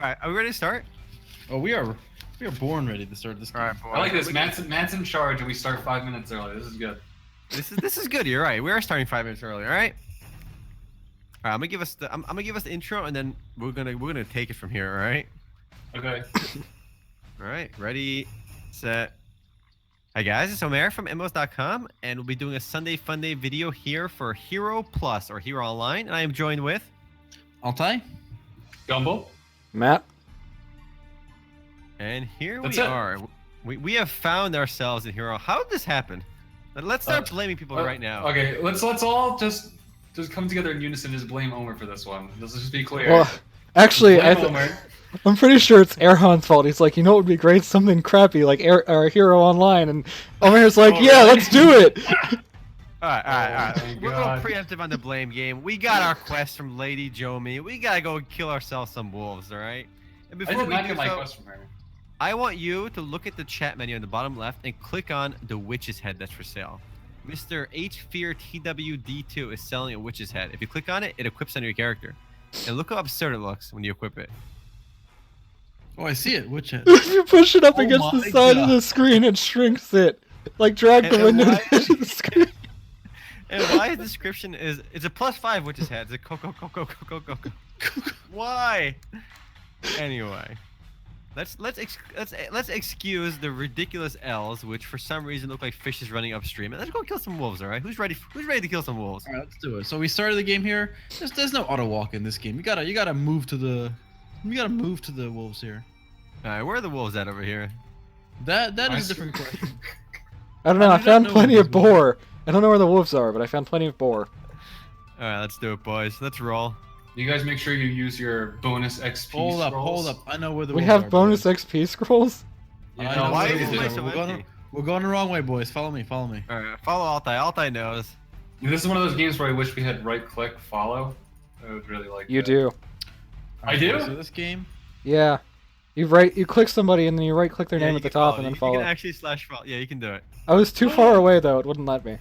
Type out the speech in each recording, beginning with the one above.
Alright, are we ready to start? Oh, we are born ready to start this game. Alright, boys. I like this. Matt's in charge, and we start 5 minutes early. This is good. This is good. You're right. We are starting 5 minutes early. All right. All right. I'm gonna give us the intro, and then we're gonna take it from here. All right. Okay. All right. Ready, set. Hi guys, it's Omer from MMOs.com, and we'll be doing a Sunday Funday video here for Hero Plus or Hero Online, and I am joined with Altai? Gumble. Matt? And here That's we it. are. We have found ourselves in Hero. How did this happen? Let's start blaming people right now. Okay, let's all just come together in unison and just blame Omer for this one. Let's just be clear. Well, actually, Blame Omer. I'm pretty sure it's Erhan's fault. He's like, you know what would be great? Something crappy like Hero Online. And Omer's like, Oh, yeah, really? let's do it! Alright. Oh my We're God. going preemptive on the blame game. We got our quest from Lady Jomi. We gotta go kill ourselves some wolves, alright? And I before did we not do get my so, quest from her. I want you to look at the chat menu on the bottom left and click on the witch's head that's for sale. Mr. H Fear TWD2 is selling a witch's head. If you click on it, it equips on your character. And look how absurd it looks when you equip it. Oh, I see it. Which head? If you push it up Oh against the my side of God. the screen, it shrinks it. Like drag the And window why- to the edge of the screen. And why the description is it's a +5 witch's head. It's a go. Why? Anyway. Let's excuse the ridiculous L's, which for some reason look like fishes running upstream. And let's go kill some wolves, all right? Who's ready to kill some wolves? All right, let's do it. So we started the game here. There's no auto walk in this game. You gotta move to the wolves here. All right, where are the wolves at over here? That I is a see. different question. I don't know, I I do not found know plenty where of these wolves boar. I don't know where the wolves are, but I found plenty of boar. All right, let's do it, boys. Let's roll. You guys make sure you use your bonus XP Hold up, scrolls. hold up. I know where the We wolves have are, bonus boys. XP scrolls? You I know know why what is it this is. place so we're empty? going the wrong way, boys. Follow me. All right, follow Altai. Altai knows. This is one of those games where I wish we had right-click follow. I would really like You that. do. I do? So this game. Yeah. You click somebody and then you right click their name you at the can top follow. and then You follow. can actually /follow. Yeah, you can do it. I was too far away though, it wouldn't let me.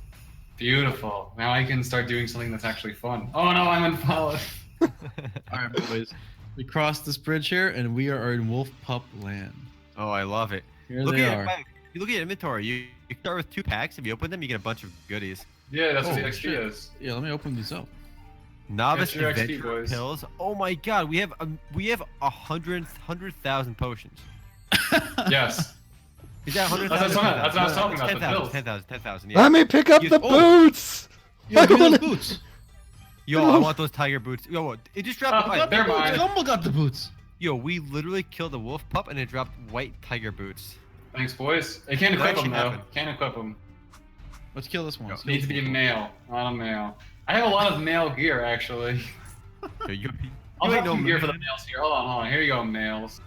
Beautiful. Now I can start doing something that's actually fun. Oh no, I'm unfollowed. All right, boys. We crossed this bridge here, and we are in Wolf Pup Land. Oh, I love it. Here Look they at are. your, you look at your inventory. You start with 2 packs. If you open them, you get a bunch of goodies. Yeah, that's what the Oh, XP shit. is. Yeah, let me open these up. Novice Get your XP, adventure boys. pills. Oh my god, we have 100,000 potions. Yes. Is that 100,000? That's what I was talking about, the 10,000. pills. 10,000. Yeah. Let me pick up You- the oh. boots! Yo, I give me those wanna- boots. Yo, I want those tiger boots. Yo, it just dropped. Oh, white. they're mine. Gumble got the boots. Yo, we literally killed a wolf pup and it dropped white tiger boots. Thanks, boys. I can't That equip them actually though. happened. Can't equip them. Let's kill this one. Yo, Let's kill Need to this be one. male, not a male. I have a lot of male gear actually. Yo, you I'll ain't drop some no gear for the man. males here. Hold on. Here you go, males.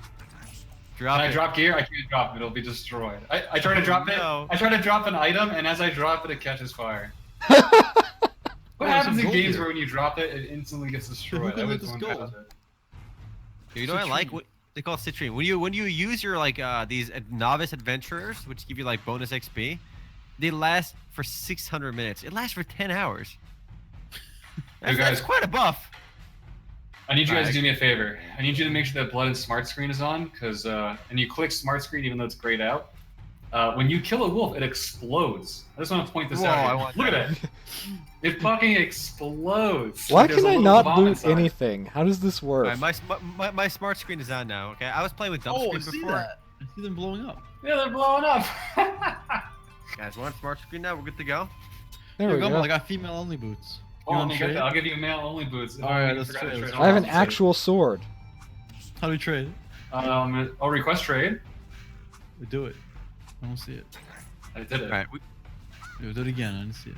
Drop Can I it. drop gear? I can't drop it. It'll be destroyed. I try to drop no. it. I try to drop an item, and as I drop it, it catches fire. What Oh, happens some in gold games gear. where when you drop it, it instantly gets destroyed? can I let was this going go? past it. You know what I like? Citrine. What they call citrine. When you use your like these novice adventurers, which give you like bonus XP, they last for 600 minutes. It lasts for 10 hours. That's, guys- that's quite a buff. I need you guys to Alright. do me a favor. I need you to make sure that blood and smart screen is on, because and you click smart screen even though it's grayed out. When you kill a wolf, it explodes. I just want to point this Whoa, out. I here. want Look that. at it. It fucking explodes. Why There's can a I little not bomb boot inside. anything? How does this work? Alright, my smart screen is on now. Okay, I was playing with dump Oh, I screen see before. that. I see them blowing up. Yeah, they're blowing up. Guys, we're on smart screen now. We're good to go. There Yo, we Gumble, go. I got female only boots. Oh, wanna let me get trade? that. I'll give you male only boots. All right, I let's forgot to trade. I have an Hold on, actual sword. How do we trade? I'll request trade. We do it. I don't see it. I did it. Alright, We do it again. I didn't see it.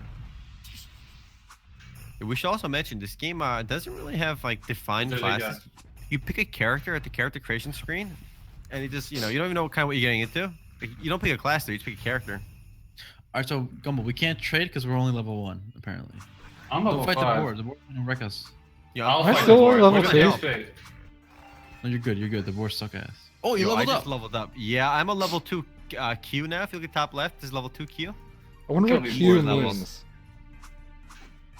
we should also mention this game doesn't really have like defined There they classes. You pick a character at the character creation screen, and it just you don't even know what you're getting into. Like, you don't pick a class though. You just pick a character. All right, so Gumble, we can't trade because we're only level 1 apparently. I'm Don't level fight 5. the board. The board's gonna wreck us. Yeah, I'll I'm fight still the board. level Look at 2. the XP. No, you're good. You're good. The boards suck ass. Oh, you Yo, I leveled just up. leveled up. Yeah, I'm a level 2 Q now. If you look at top left, there's level 2 Q. I wonder Kill what me Q more levels. means.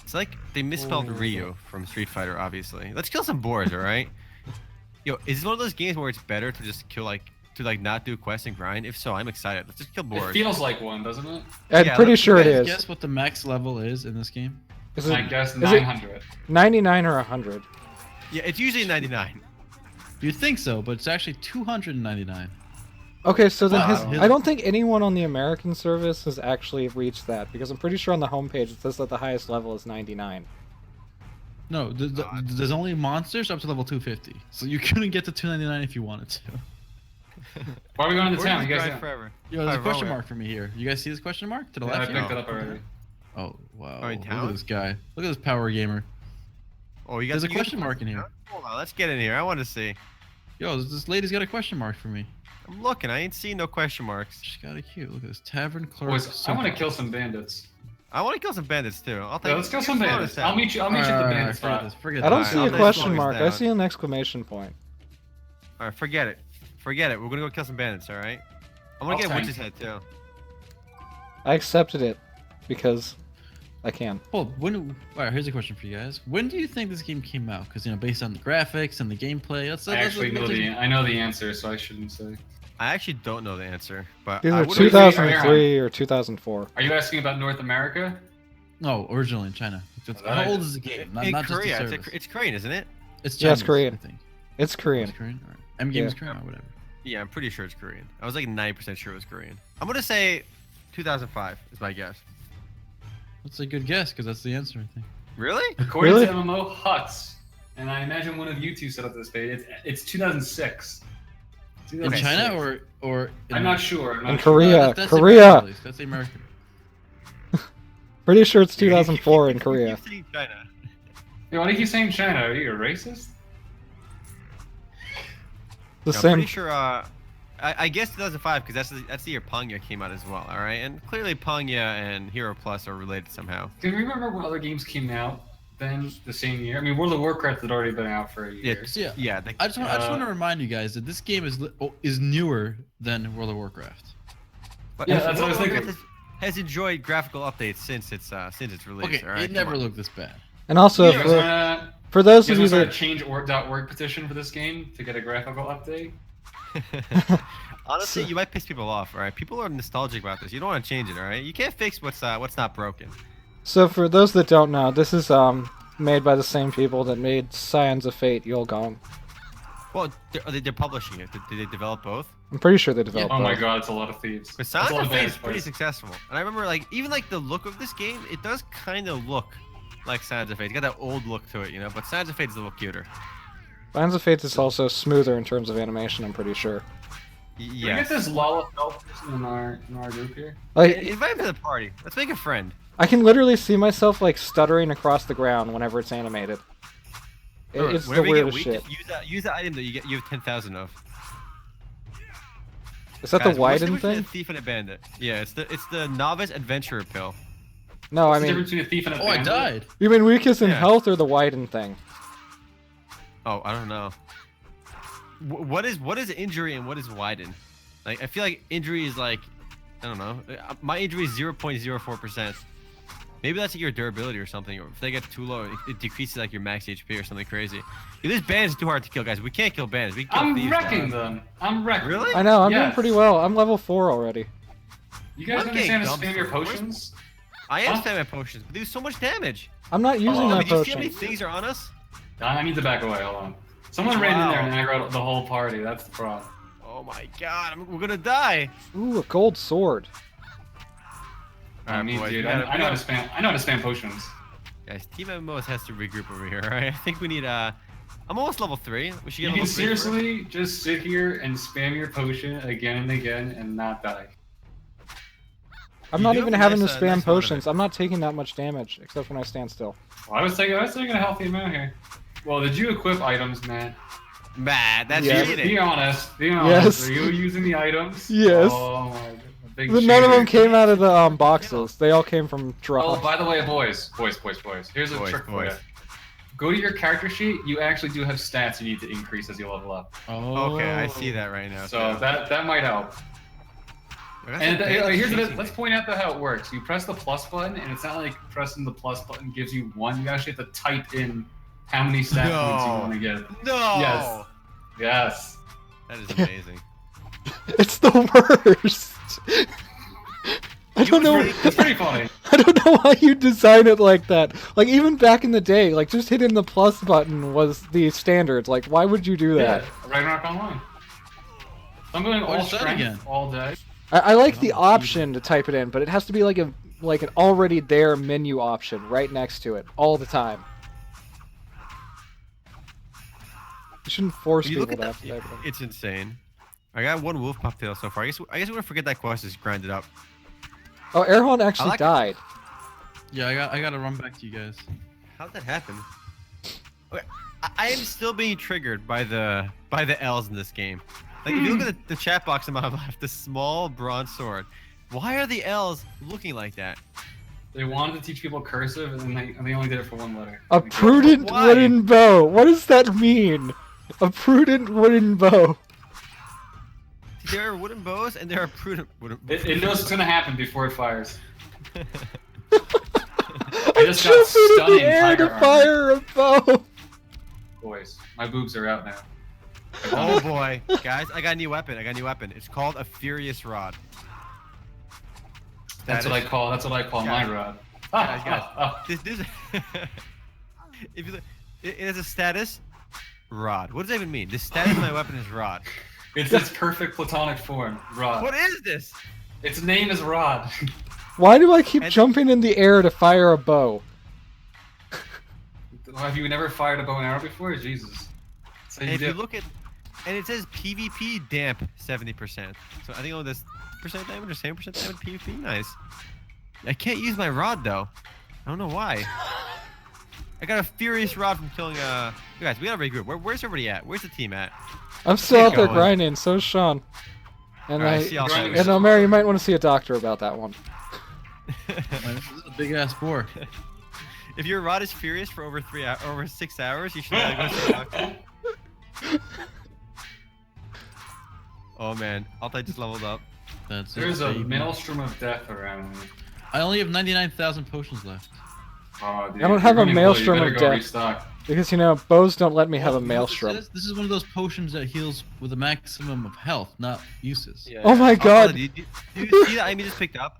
It's like they misspelled Oh. Ryu from Street Fighter, obviously. Let's kill some boars, all right? Yo, is this one of those games where it's better to just kill not do quests and grind? If so, I'm excited. Let's just kill It boars. feels like one, doesn't it? I'm Yeah, pretty let's sure it Guys, is. Guess what the max level is in this game? Is I it guess is it 900. 99 or 100? Yeah, it's usually 99. You'd think so, but it's actually 299. Okay, so then Wow. I don't think anyone on the American service has actually reached that because I'm pretty sure on the homepage it says that the highest level is 99. No, there's only monsters up to level 250, so you couldn't get to 299 if you wanted to. Why are we going to We're town? just You guys grind know? forever. Yo, there's a Alright, question wrong mark for me here. You guys see this question mark to the Yeah, I left? picked here? it up already. Oh wow! Oh, in Look town? at this guy. Look at this power gamer. Oh, you got There's a you got question mark in here. Hold on, let's get in here. I want to see. Yo, this lady's got a question mark for me. I'm looking. I ain't seen no question marks. She's got a cute. Look at this tavern clerk. Boys, I want to kill some bandits. I want to kill some bandits too. I'll take. Yeah, let's kill some slow bandits. this down. I'll meet you. I'll meet you at the bandit Forget spot. this. Forget I don't this. see I'll a just question slow this mark. I down. see an exclamation point. All right, forget it. Forget it. We're gonna go kill some bandits. All right. I'm gonna I'll get a tank. witch's head too. I accepted it because I can. Well, alright, here's a question for you guys. When do you think this game came out? Because based on the graphics and the gameplay, I know the answer, so I shouldn't say. I actually don't know the answer, but Either I would 2003 or 2004. Are you asking about North America? No, originally in China. How old is the game? Not in just the Korea. service. It's Korean, isn't it? It's Yeah, it's Chinese, Korean. I think. It's Korean. It's Korean. Alright. Mgame is Korean or whatever. Yeah, I'm pretty sure it's Korean. I was like 90% sure it was Korean. I'm gonna say 2005 is my guess. That's a good guess because that's the answer, I think. Really? According Really? to MMO Huts, and I imagine one of you two set up this page. It's 2006. In 2006. China or in I'm not sure. I'm In not sure. Korea. That's the Korea. American, at least. That's the American. Pretty sure it's You keep- 2004 in you keep Korea. saying China. Yo, why do you keep saying China? Are you a racist? The I'm same. pretty sure. I guess 2005 because that's the year Pangya came out as well. All right, and clearly Pangya and Hero Plus are related somehow. Do you remember what other games came out then the same year? I mean, World of Warcraft had already been out for a year. So yeah, Yeah. I just want to remind you guys that this game is newer than World of Warcraft. But Yeah, that's what I was World of thinking. Warcraft has enjoyed graphical updates since its release. Okay, all right, it never come on. looked this bad. And also, You guys for those want of you to start a that change.org petition for this game to get a graphical update? Honestly, you might piss people off. All right, people are nostalgic about this. You don't want to change it. All right, you can't fix what's not broken. So for those that don't know, this is made by the same people that made Scions of Fate, Yulgong. Well, they're publishing it. Did they develop both? I'm pretty sure they developed Oh my both. god, it's a lot of thieves. But That's Sons a lot of of Fate is bandits, pretty boys. successful, and I remember even the look of this game. It does kind of look like Sons of Fate. It's got that old look to it, you know. But Sons of Fate is a little cuter. Scions of Fate is also smoother in terms of animation, I'm pretty sure. Can we Yes. get this Lollapalooza person in our group here? Like, Invite him to the party. Let's make a friend. I can literally see myself like stuttering across the ground whenever it's animated. It's the Whenever you get weirdest weak, shit. just use that item that you have 10,000 of. Is that Guys, the what's widen difference between thing? a thief and a bandit? Yeah, it's the novice adventurer pill. No, I What's the mean, difference between a thief and a Oh, I bandit? died. you mean weakest in Yeah. health or the widen thing? Oh, I don't know. What is injury and what is widen? Like, I feel like injury is like, I don't know. My injury is 0.04%. Maybe that's like your durability or something. Or if they get too low, it decreases like your max HP or something crazy. If this bandit's too hard to kill, guys. We can't kill bandits. We can kill I'm thieves wrecking now. them. I'm wrecking Really? them. I know, I'm doing Yes. pretty well. I'm level 4 already. You guys I'm understand to getting spam your dumpstered. potions? I am Huh? spamming my potions, but they do so much damage. I'm not using Oh, my Did you see how many potion. things are on us? I need to back away. Hold on. Someone ran in there Wow. and aggroed the whole party. That's the problem. Oh my god, we're gonna die. Ooh, a gold sword. All right, Me, boys, dude. we gotta- I know how to spam. I know how to spam potions. Guys, Team MMOs has to regroup over here. All right, I think we need I'm almost level 3. We should get You level can 3 first. seriously just sit here and spam your potion again and again and not die. I'm You not do even have a having to nice, spam nice amount of potions. I'm not taking that much damage, except when I stand still. Well, I was taking a healthy amount here. Well, did you equip items, man? Man, that's Yes. cheating. Be honest. Be honest. Yes. Are you using the items? Yes. Oh my god. Big But none of them cheater. came out of the boxes. They all came from Oh, drops. by the way, boys. Here's a Boys, trick for boys. you. Go to your character sheet. You actually do have stats you need to increase as you level up. Oh. Okay, I see that right now. So that might help. That's And a big here's chasing let's thing. point out how it works. You press the plus button, and it's not like pressing the plus button gives you one. You actually have to type in how many stat points you No. want to get. No. Yes. Yes. That is amazing. It's the worst. I don't know. It's pretty funny. I don't know why you design it like that. Like even back in the day, like just hitting the plus button was the standard. Like why would you do that? Yeah, Ragnarok Online. I'm going all What's that strength again? all day. I like the option to type it in, but it has to be like an already there menu option right next to it all the time. You shouldn't force You people look at to have that, to type it in. it's insane. I got one wolf pup tail so far. I guess we're gonna forget that quest is grinded up. Oh, Erhan actually like- died. Yeah, I gotta run back to you guys. How'd that happen? Okay, I am still being triggered by the L's in this game. Like if you look at the chat box on my left, the small bronze sword. Why are the L's looking like that? They wanted to teach people cursive, and they only did it for one letter. A Like, prudent Why? wooden bow. What does that mean? A prudent wooden bow. There are wooden bows and there are prudent wooden. It knows what's gonna happen before it fires. I just just got jumped into stunning the air to tiger fire a bow. Boys, my boobs are out now. Oh boy, guys! I got a new weapon. It's called a Furious Rod. That's what I call my rod. Guys. This if you look, it has a status, rod. What does that even mean? The status of my weapon is rod. It's its perfect platonic form, Rod. What is this? Its name is Rod. Why do I keep And- jumping in the air to fire a bow? Have you never fired a bow and arrow before? Jesus. So And you if you do. look at, and it says PvP damp 70%. So I think only this percent damage or 7% damage PvP. Nice. I can't use my rod though. I don't know why. I got a Furious Rod from killing. You guys, we gotta regroup. Where's everybody at? Where's the team at? I'm still Keep out there going. grinding, so is Sean. And Alright, see y'all soon. and Omer, you might want to see a doctor about that one. Man, this is a big ass boar. If your rod is furious for over 6 hours, you should go see a doctor. Oh man, Altai just leveled up. That's it, There's a baby. maelstrom of death around me. I only have 99,000 potions left. Oh, dude, I don't you're have a running low. maelstrom You better of go death. restock. Because, you know, bows don't let me have a Oh, you know what this maelstrom. is? This is one of those potions that heals with a maximum of health, not uses. Yeah, Oh my Altai, God. do you see that item you just picked up?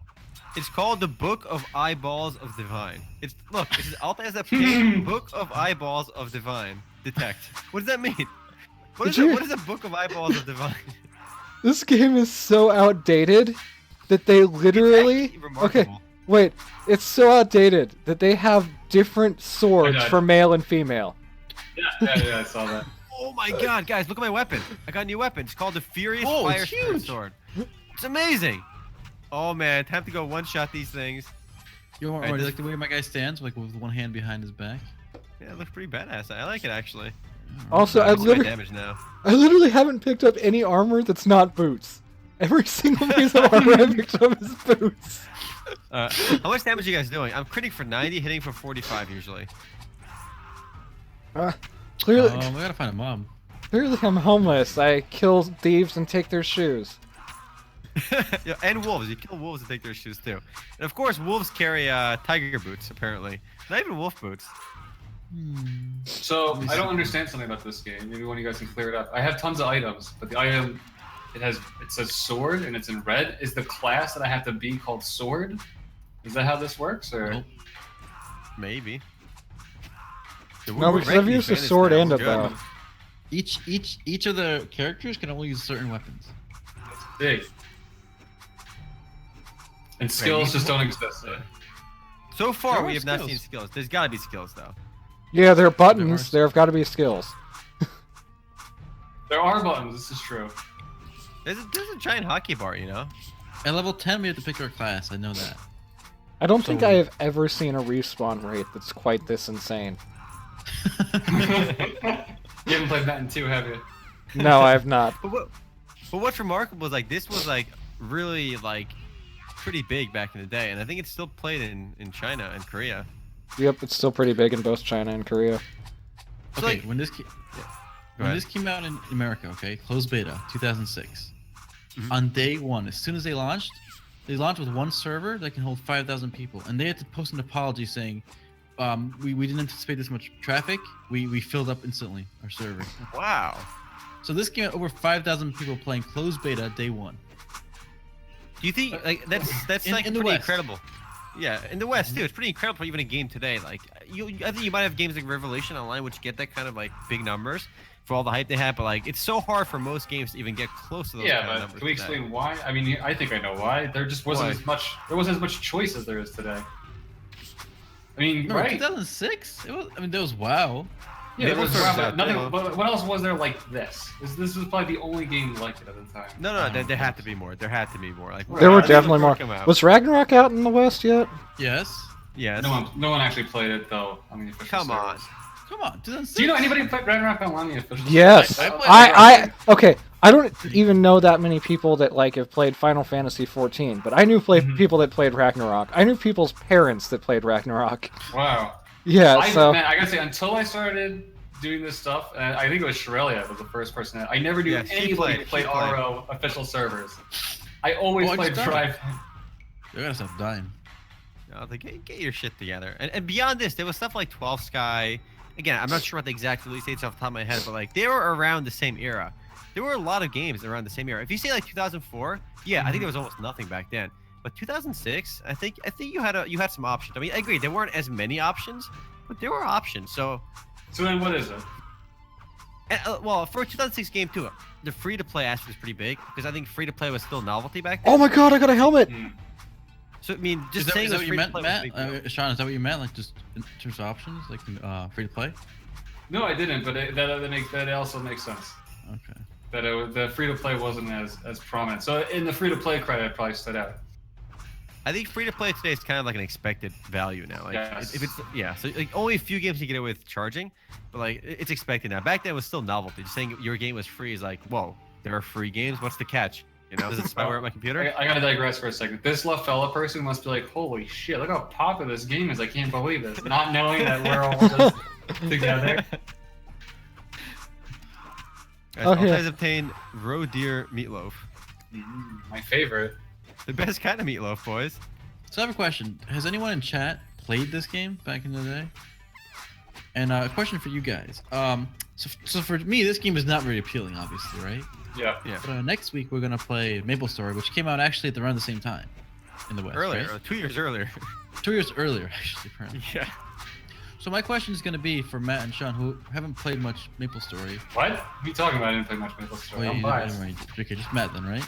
It's called the Book of Eyeballs of Divine. Look, it says Altai has a Book of Eyeballs of Divine. Detect. What does that mean? What is Did you- What is a Book of Eyeballs of Divine? This game is so outdated that they literally... Actually remarkable. Okay, wait. It's so outdated that they have different swords died. for male and female. Yeah, I saw that. Oh my god, guys, look at my weapon. I got a new weapon. It's called the Furious Oh, Fire it's Spirit huge. Sword. It's amazing. Oh man, time to go one-shot these things. You Alright, already this- like the way my guy stands, like with one hand behind his back. Yeah, it looks pretty badass. I like it actually. Also, I I see my literally, damage now. I literally haven't picked up any armor that's not boots. Every single piece of armor I picked up is boots. How much damage are you guys doing? I'm critting for 90, hitting for 45 usually. Clearly, We gotta find a mom. clearly I'm homeless. I kill thieves and take their shoes. Yeah, and wolves. You kill wolves and take their shoes too. And of course, wolves carry tiger boots. Apparently, not even wolf boots. So I don't understand something about this game. Maybe one of you guys can clear it up. I have tons of items, but the item it says sword and it's in red. Is the class that I have to be called sword? Is that how this works, or? Nope. Maybe. Yeah, No, we're because I've ranking used a advantage sword now. and We're a good. bow. Each of the characters can only use certain weapons. Big. And skills just don't exist. So far, There we are have not skills. seen skills. There's got to be skills though. Yeah, they're There buttons. are- There have got to be skills. There are buttons. This is true. There's a giant hockey bar, you know. At level 10, we have to pick our class. I know that. I don't think So- I have ever seen a respawn rate that's quite this insane. You haven't played Madden 2, have you? No, I have not. But what's remarkable is like this was like really like pretty big back in the day, and I think it's still played in China and Korea. Yep, it's still pretty big in both China and Korea. So, Okay, like- when this Go when ahead. this came out in America, okay, closed beta, 2006. Mhm. On day one, as soon as they launched with one server that can hold 5,000 people, and they had to post an apology saying, we didn't anticipate this much traffic. We filled up instantly our server. Wow. So this game had over 5,000 people playing closed beta day 1. Do you think like that's like in the pretty West. incredible? Yeah, in the West too. It's pretty incredible for even a game today. Like I think you might have games like Revelation Online which get that kind of like big numbers for all the hype they have, but like it's so hard for most games to even get close to those Yeah, kind of but numbers. can we today. explain why? I mean, I think I know why. There just wasn't Why? as much. There wasn't as much choice as there is today. I mean, No, right? 2006. It was. I mean, there was WoW. Yeah, there was Maple Story's but out nothing. there. But what else was there like this? This was probably the only game like it at the time. No, there had to be more. There had to be more. Like There were I think definitely before more. it came out. Was Ragnarok out in the West yet? Yes. Yes. No one actually played it though on the official Come on. servers. Come on, 2006. Do you know anybody who played Ragnarok on the official? Yes. servers? I okay. I don't even know that many people that like have played Final Fantasy 14, but I knew people that played Ragnarok. I knew people's parents that played Ragnarok. Wow. Yeah, Man, I gotta say, until I started doing this stuff, and I think it was Shrelia was the first person. I never knew Yeah, she anybody who played. played RO official servers. I always Oh, played just Drive. You gotta stop dying. I was like, get your shit together. And beyond this, there was stuff like 12 Sky. Again, I'm not sure what the exact release dates off the top of my head, but like they were around the same era. There were a lot of games around the same era. If you say like 2004, yeah, I think there was almost nothing back then. But 2006, I think you had some options. I mean, I agree there weren't as many options, but there were options. So then what is it? and, well, for a 2006 game too, the free-to-play aspect was pretty big because I think free-to-play was still novelty back then. Oh my god, I got a helmet. So I mean, just Is saying that it was what you meant, free-to-play was a Matt? big deal. Sean, is that what you meant? Like just in terms of options, like free to play? No, I didn't, but that also makes sense. Okay. That the free to play wasn't as prominent. So in the free to play credit, it probably stood out. I think free-to-play today is kind of like an expected value now. Like, Yes. if it's so like only a few games you get away with charging, but like it's expected now. Back then it was still novelty. Just saying your game was free is like, whoa, there are free games. What's the catch? You know, does it spyware at my computer? I gotta digress for a second. This Lafella person must be like, holy shit, look how popular this game is. I can't believe this. Not knowing that we're all just together. Guys, Oh, I'll yeah. guys obtain roe deer meatloaf. My favorite. The best kind of meatloaf, boys. So I have a question. Has anyone in chat played this game back in the day? And a question for you guys. So for me, this game is not very appealing, obviously, right? Yeah. Yeah. But next week we're gonna play Maple Story, which came out actually at around the same time in the West. Earlier, right? 2 years earlier. 2 years earlier, actually. Apparently. Yeah. So my question is gonna be for Matt and Sean, who haven't played much Maple Story. What? What are you talking about? I didn't play much Maple Story. I'm biased. Right. Okay, just Matt then, right?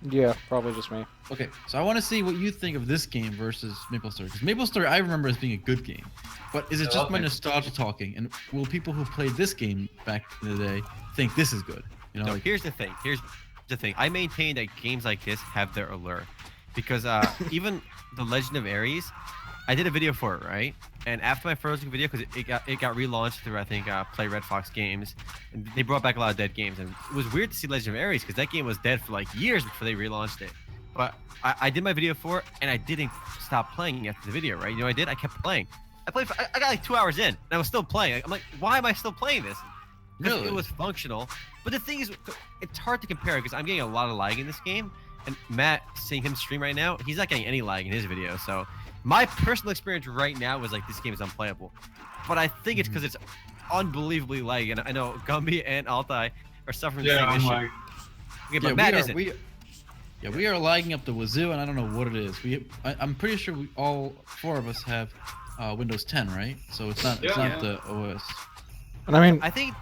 Yeah, probably just me. Okay, so I want to see what you think of this game versus Maple Story. Because Maple Story I remember as being a good game. But is it I just love my Maple nostalgia talking? And will people who played this game back in the day think this is good? You know, No, like, here's the thing. I maintain that games like this have their allure, because even the Legend of Ares, I did a video for it, right? And after my first video, because it got relaunched through I think Play Red Fox Games, and they brought back a lot of dead games, and it was weird to see Legend of Ares because that game was dead for like years before they relaunched it. But I did my video for it, and I didn't stop playing after the video, right? You know what I did? I kept playing. I got like 2 hours in, and I was still playing. I'm like, why am I still playing this? Because Really? it was functional. But the thing is, it's hard to compare because I'm getting a lot of lag in this game, and Matt, seeing him stream right now, he's not getting any lag in his video. So my personal experience right now is like this game is unplayable. But I think it's because it's unbelievably laggy, and I know Gumby and Altai are suffering the Yeah, same I'm issue. like, Okay, but Matt isn't. we are lagging up the wazoo, and I don't know what it is. I'm pretty sure we all 4 of us have Windows 10, right? So it's not Yeah. the OS. And I mean, I think,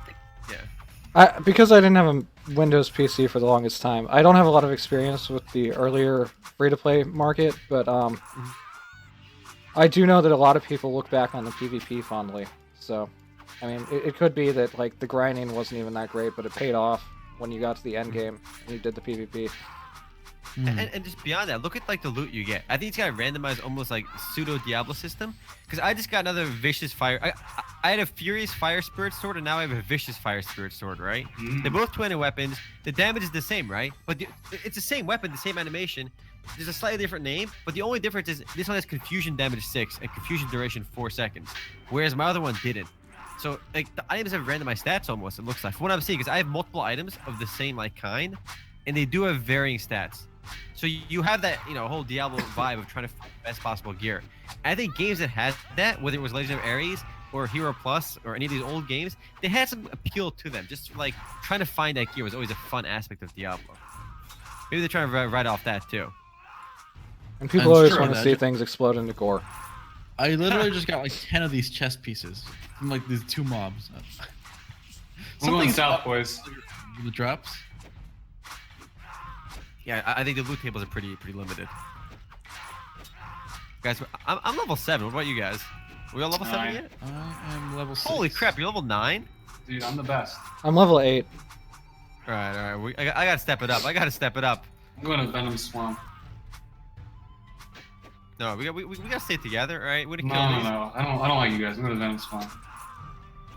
yeah. because I didn't have a Windows PC for the longest time, I don't have a lot of experience with the earlier free-to-play market, but I do know that a lot of people look back on the PvP fondly. So, I mean, it could be that like the grinding wasn't even that great, but it paid off when you got to the end game and you did the PvP. And just beyond that, look at like the loot you get. I think it's got a randomized, almost like pseudo Diablo system. Because I just got another vicious fire. I had a furious fire spirit sword, and now I have a vicious fire spirit sword, right? They're both twin weapons. The damage is the same, right? But it's the same weapon, the same animation. There's a slightly different name, but the only difference is this one has confusion damage 6 and confusion duration 4 seconds, whereas my other one didn't. So like the items have randomized stats almost. It looks like from what I'm seeing, because I have multiple items of the same like kind, and they do have varying stats. So you have that, you know, whole Diablo vibe of trying to find the best possible gear. And I think games that had that, whether it was Legend of Ares, or Hero Plus or any of these old games, they had some appeal to them. Just like trying to find that gear was always a fun aspect of Diablo. Maybe they're trying to write off that too. And people I'm always sure want to that- see things explode into gore. I literally just got like 10 of these chest pieces from like these 2 mobs. I'm going Something's south, up boys. with the drops. Yeah, I think the loot tables are pretty limited. Guys, I'm level 7. What about you guys? Are we all level 7 9. yet? I am level 6. Holy crap, you're level 9? Dude, I'm the best. I'm level 8. All right. I gotta step it up. I'm going to Venom Swamp. No, we gotta stay together, all right? We gotta No, kill no, these. no. I don't like you guys. I'm going to Venom Swamp.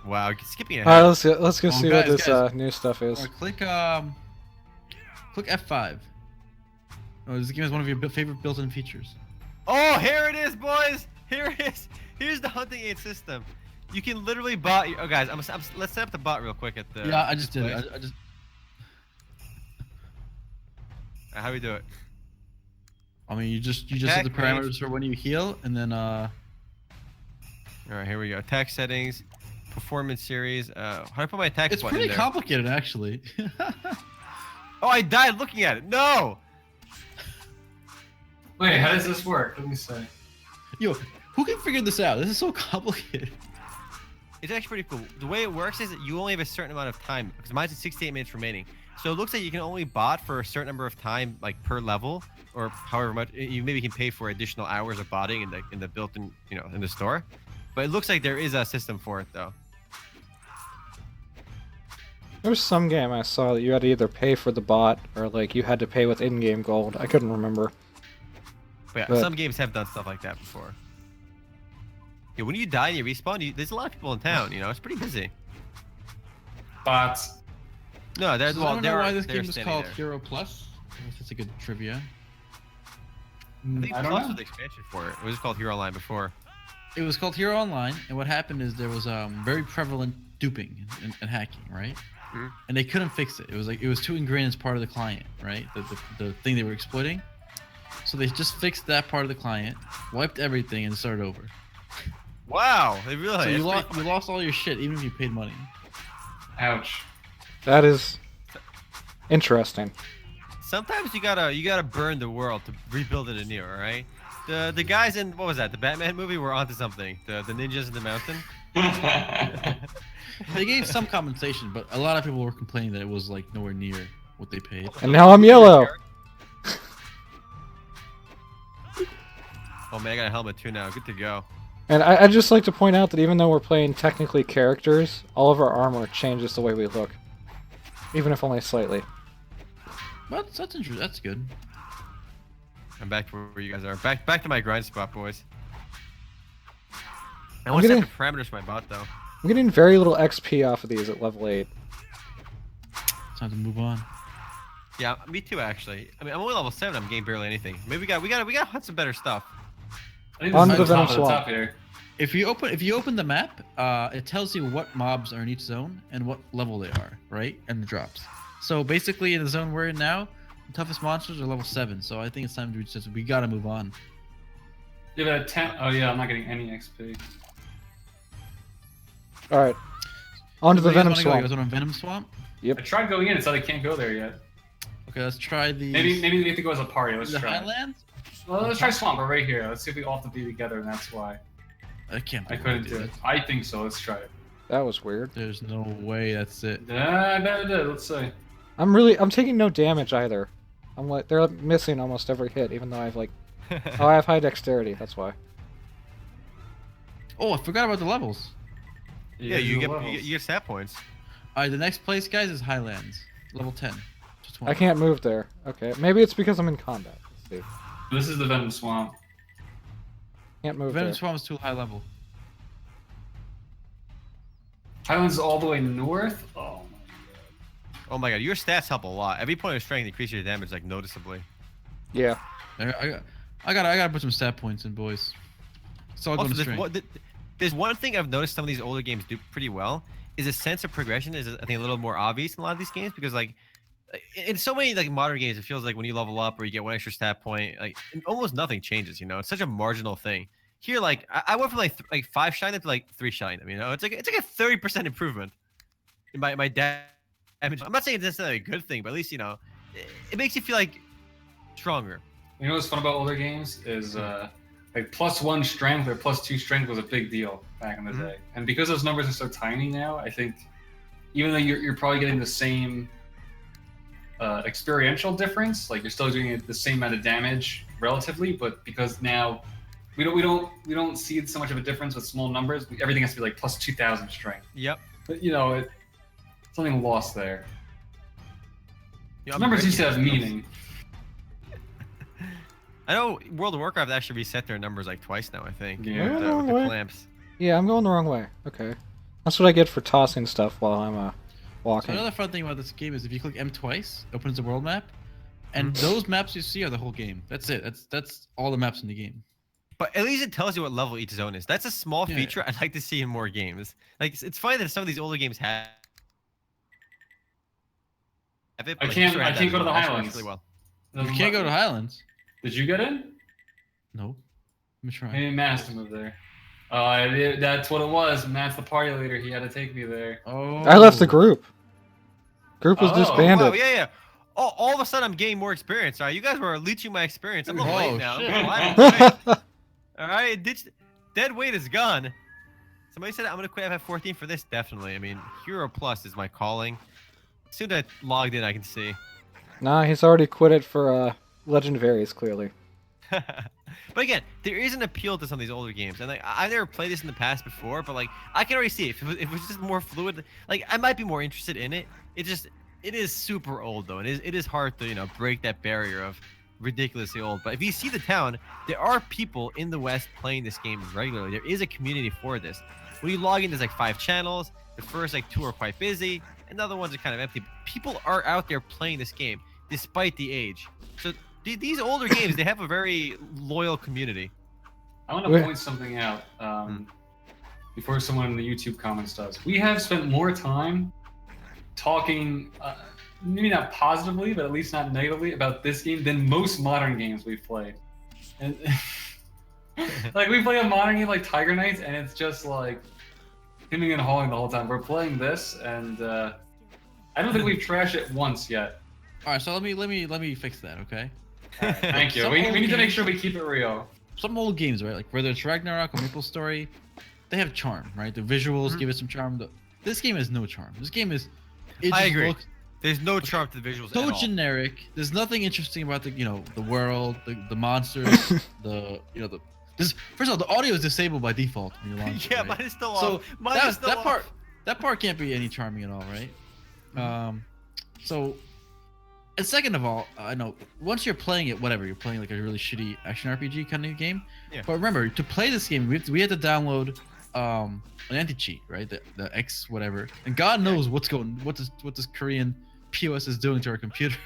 Wow, skipping ahead. All right, let's go Oh, see what guys, this guys. new stuff is. Click F5. Oh, this game has one of your favorite built-in features. Oh, here it is, boys. Here it is. Here's the hunting aid system. You can literally bot. Oh, guys, let's set up the bot real quick at the. Yeah, I just did place. it. I just. How do we do it? I mean, you just set the Attack range. parameters for when you heal, and then All right, here we go. Attack settings, performance series. How do I put my attack it's button in pretty there? complicated actually. Oh, I died looking at it. No. Wait, how does this work? Let me see. Yo, who can figure this out? This is so complicated. It's actually pretty cool. The way it works is that you only have a certain amount of time, because mine's at 68 minutes remaining. So it looks like you can only bot for a certain number of time, like per level, or however much. You maybe can pay for additional hours of botting in the built-in, in the store. But it looks like there is a system for it though. There was some game I saw that you had to either pay for the bot or like you had to pay with in-game gold. I couldn't remember. But yeah, But- some games have done stuff like that before. Yeah, when you die and you respawn, there's a lot of people in town. It's pretty busy. Bots. No, there's So I don't know why this they're game is standing called there. Hero Plus. I guess that's a good trivia. I think I don't Plus know. was the expansion for it. It was called Hero Online before. It was called Hero Online, and what happened is there was very prevalent duping and hacking, right? Mhm. And they couldn't fix it. It was too ingrained as part of the client, right? The thing they were exploiting. So they just fixed that part of the client, wiped everything, and started over. Wow, they really. So that's you pretty lost funny. you lost all your shit, even if you paid money. Ouch. That is interesting. Sometimes you gotta burn the world to rebuild it anew, all right? The guys in what was that? The Batman movie were onto something. The ninjas in the mountain. They gave some compensation, but a lot of people were complaining that it was like nowhere near what they paid. And now I'm yellow. Oh man, I got a helmet too now. Good to go. And I'd just like to point out that even though we're playing technically characters, all of our armor changes the way we look. Even if only slightly. But that's interesting. That's good. I'm back to where you guys are. Back to my grind spot, boys. I I'm want to set getting- the parameters for my bot though. I'm getting very little XP off of these at level 8. Time to move on. Yeah, me too actually. I mean, I'm only level 7. I'm getting barely anything. Maybe we gotta hunt some better stuff. I think On this to is the the Venom top of the Swamp. top here. If you open the map, it tells you what mobs are in each zone and what level they are, right? And the drops. So basically, in the zone we're in now, the toughest monsters are level 7. So I think it's time to we gotta move on. Yeah, but at 10. Oh yeah, I'm not getting any XP. Alright. On to the Where do Venom you guys wanna go? You guys Swamp. want a Venom Swamp? I tried going in. It said I can't go there yet. Okay, let's try the. Maybe we have to go as a party. Let's the try. Highlands. Well, let's try Swamp. We're right here. Let's see if we all have to be together, and that's why I can't. I believe couldn't did do it. I think so. Let's try it. That was weird. There's no way that's it. Yeah, I bet it did. Let's see. I'm taking no damage either. They're missing almost every hit, even though I have I have high dexterity, that's why. Oh, I forgot about the levels. Yeah, you levels. get stat points. All right, the next place, guys, is Highlands, level 10 to 20. I can't move there. Okay, maybe it's because I'm in combat. Let's see. This is the Venom Swamp. Can't move Venom there. Swamp is too high level. Highlands is all the way north. Oh. Oh my god, your stats help a lot. Every point of strength increases your damage like noticeably. Yeah. I gotta put some stat points in, boys. It's all going Also, to strength. there's one thing I've noticed some of these older games do pretty well is a sense of progression is I think a little more obvious in a lot of these games because like in so many like modern games it feels like when you level up or you get one extra stat point like almost nothing changes. It's such a marginal thing. Here, like I went from like 5 shine to like 3 shine. I mean, it's like a 30% improvement in my damage. I'm not saying it's necessarily a good thing, but at least it makes you feel like stronger. You know what's fun about older games is like +1 strength or +2 strength was a big deal back in the day, and because those numbers are so tiny now, I think even though you're probably getting the same experiential difference, like you're still doing the same amount of damage relatively, but because now we don't see so much of a difference with small numbers. Everything has to be like +2,000 strength. Yep. But something lost there. Yeah, Numbers used to have meaning. I know World of Warcraft actually reset their numbers like twice now, I think. Yeah. With the clamps. Yeah, I'm going the wrong way. Okay. That's what I get for tossing stuff while I'm So walking. another fun thing about this game is if you click M twice, it opens the world map, and those maps you see are the whole game. That's it. That's all the maps in the game. But at least it tells you what level each zone is. That's a small feature I'd like to see in more games. Like it's funny that some of these older games have it. But I can't go to the Highlands. Really well. You can't go to Highlands. Did you get in? No. I'm trying. Maybe Matt has to move there. That's what it was. Matt's the party leader. He had to take me there. Oh. I left the group. Group was disbanded. Wow, yeah. Oh, all of a sudden I'm gaining more experience. All right, you guys were leeching my experience. I'm a little late now. Shit. All right, dead weight is gone. Somebody said I'm gonna quit FF14 for this. Definitely. I mean, Hero Plus is my calling. As soon as I logged in, I can see. Nah, he's already quit it for Legendaries, clearly. But again, there is an appeal to some of these older games, and like I've never played this in the past before, but like I can already see it. If it was just more fluid, like I might be more interested in it. It is super old though, and it is hard to break that barrier of ridiculously old. But if you see the town, there are people in the West playing this game regularly. There is a community for this. When you log in, there's like 5 channels. The first like 2 are quite busy, and the other ones are kind of empty. People are out there playing this game despite the age. So these older games, they have a very loyal community. I want to point something out before someone in the YouTube comments does. We have spent more time talking, maybe not positively, but at least not negatively, about this game than most modern games we've played. And like we play a modern game like Tiger Knights, and it's just like hemming and hawing the whole time. We're playing this, and I don't think we've trashed it once yet. All right, so let me fix that, okay? All right, thank you. We need to make sure we keep it real. Some old games, right? Like whether it's Ragnarok or Maple Story, they have charm, right? The visuals give it some charm. This game has no charm. This game is. I agree. There's no charm to the visuals so at all. generic. There's nothing interesting about the world, the monsters, First of all, the audio is disabled by default when you launch Yeah, it, right? mine is still So off. that part can't be any charming at all, right? And second of all, I know once you're playing it, whatever, you're playing like a really shitty action RPG kind of game. Yeah. But remember, to play this game, we had to download an anti-cheat, right? The X whatever. And God knows what this Korean POS is doing to our computer.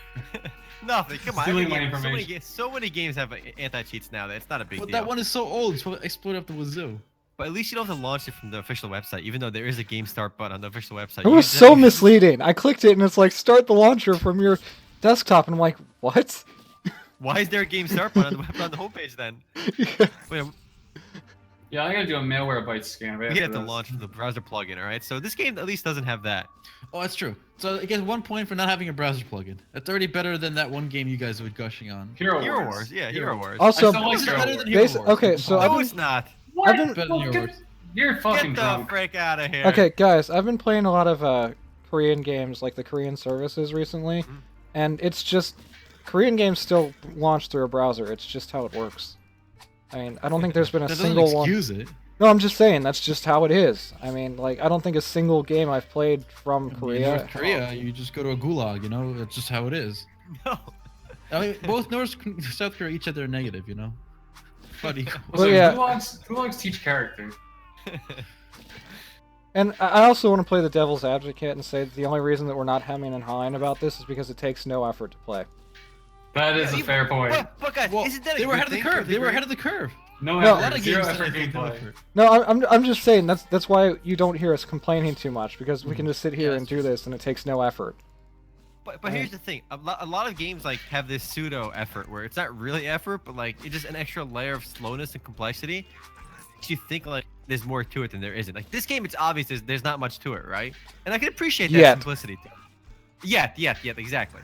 Nothing. Come on. Stealing my information. So many games have anti-cheats now that it's not a big But deal. that one is so old, it's probably exploited up the wazoo. But at least you don't have to launch it from the official website, even though there is a game start button on the official website. It was so misleading. I clicked it and it's like start the launcher from your desktop, and I'm like, what? Why is there a game start button on the homepage then? Wait, Yeah, I gotta do a malware byte scan. Right you after have to this. launch the browser plugin, all right? So this game at least doesn't have that. Oh, that's true. So it gets 1 point for not having a browser plugin. That's already better than that one game you guys were gushing on. Hero Hero Wars. Wars, yeah, Hero Wars. Also, I still like This is Hero better Wars. than Hero Basi- Wars. okay, so No, I've been- it's not. What? I've been- Better than Hero Wars. You're fucking Get the drunk. frick out of here. Okay, guys, I've been playing a lot of Korean games, like the Korean services recently, and it's just Korean games still launch through a browser. It's just how it works. I mean, I don't think there's been a That doesn't single one. excuse it. No, I'm just saying that's just how it is. I mean, like I don't think a single game I've played from In Korea. North Korea, you just go to a gulag, That's just how it is. No. I mean, both North and South Korea each other are negative, Buddy. Well, yeah. Gulags teach character. And I also want to play the devil's advocate and say that the only reason that we're not hemming and hawing about this is because it takes no effort to play. That is a fair point. But guys, Well, isn't that a they were good ahead of the thing curve. for They were degree? ahead of the curve. No No. effort. A lot of Zero games effort have no gameplay. effort. No, I'm just saying that's why you don't hear us complaining too much because we can just sit here and do this and it takes no effort. But here's the thing: a lot of games like have this pseudo effort where it's not really effort, but like it's just an extra layer of slowness and complexity. you think like there's more to it than there isn't. Like this game, it's obvious there's not much to it, right? And I can appreciate that simplicity. Yet, exactly.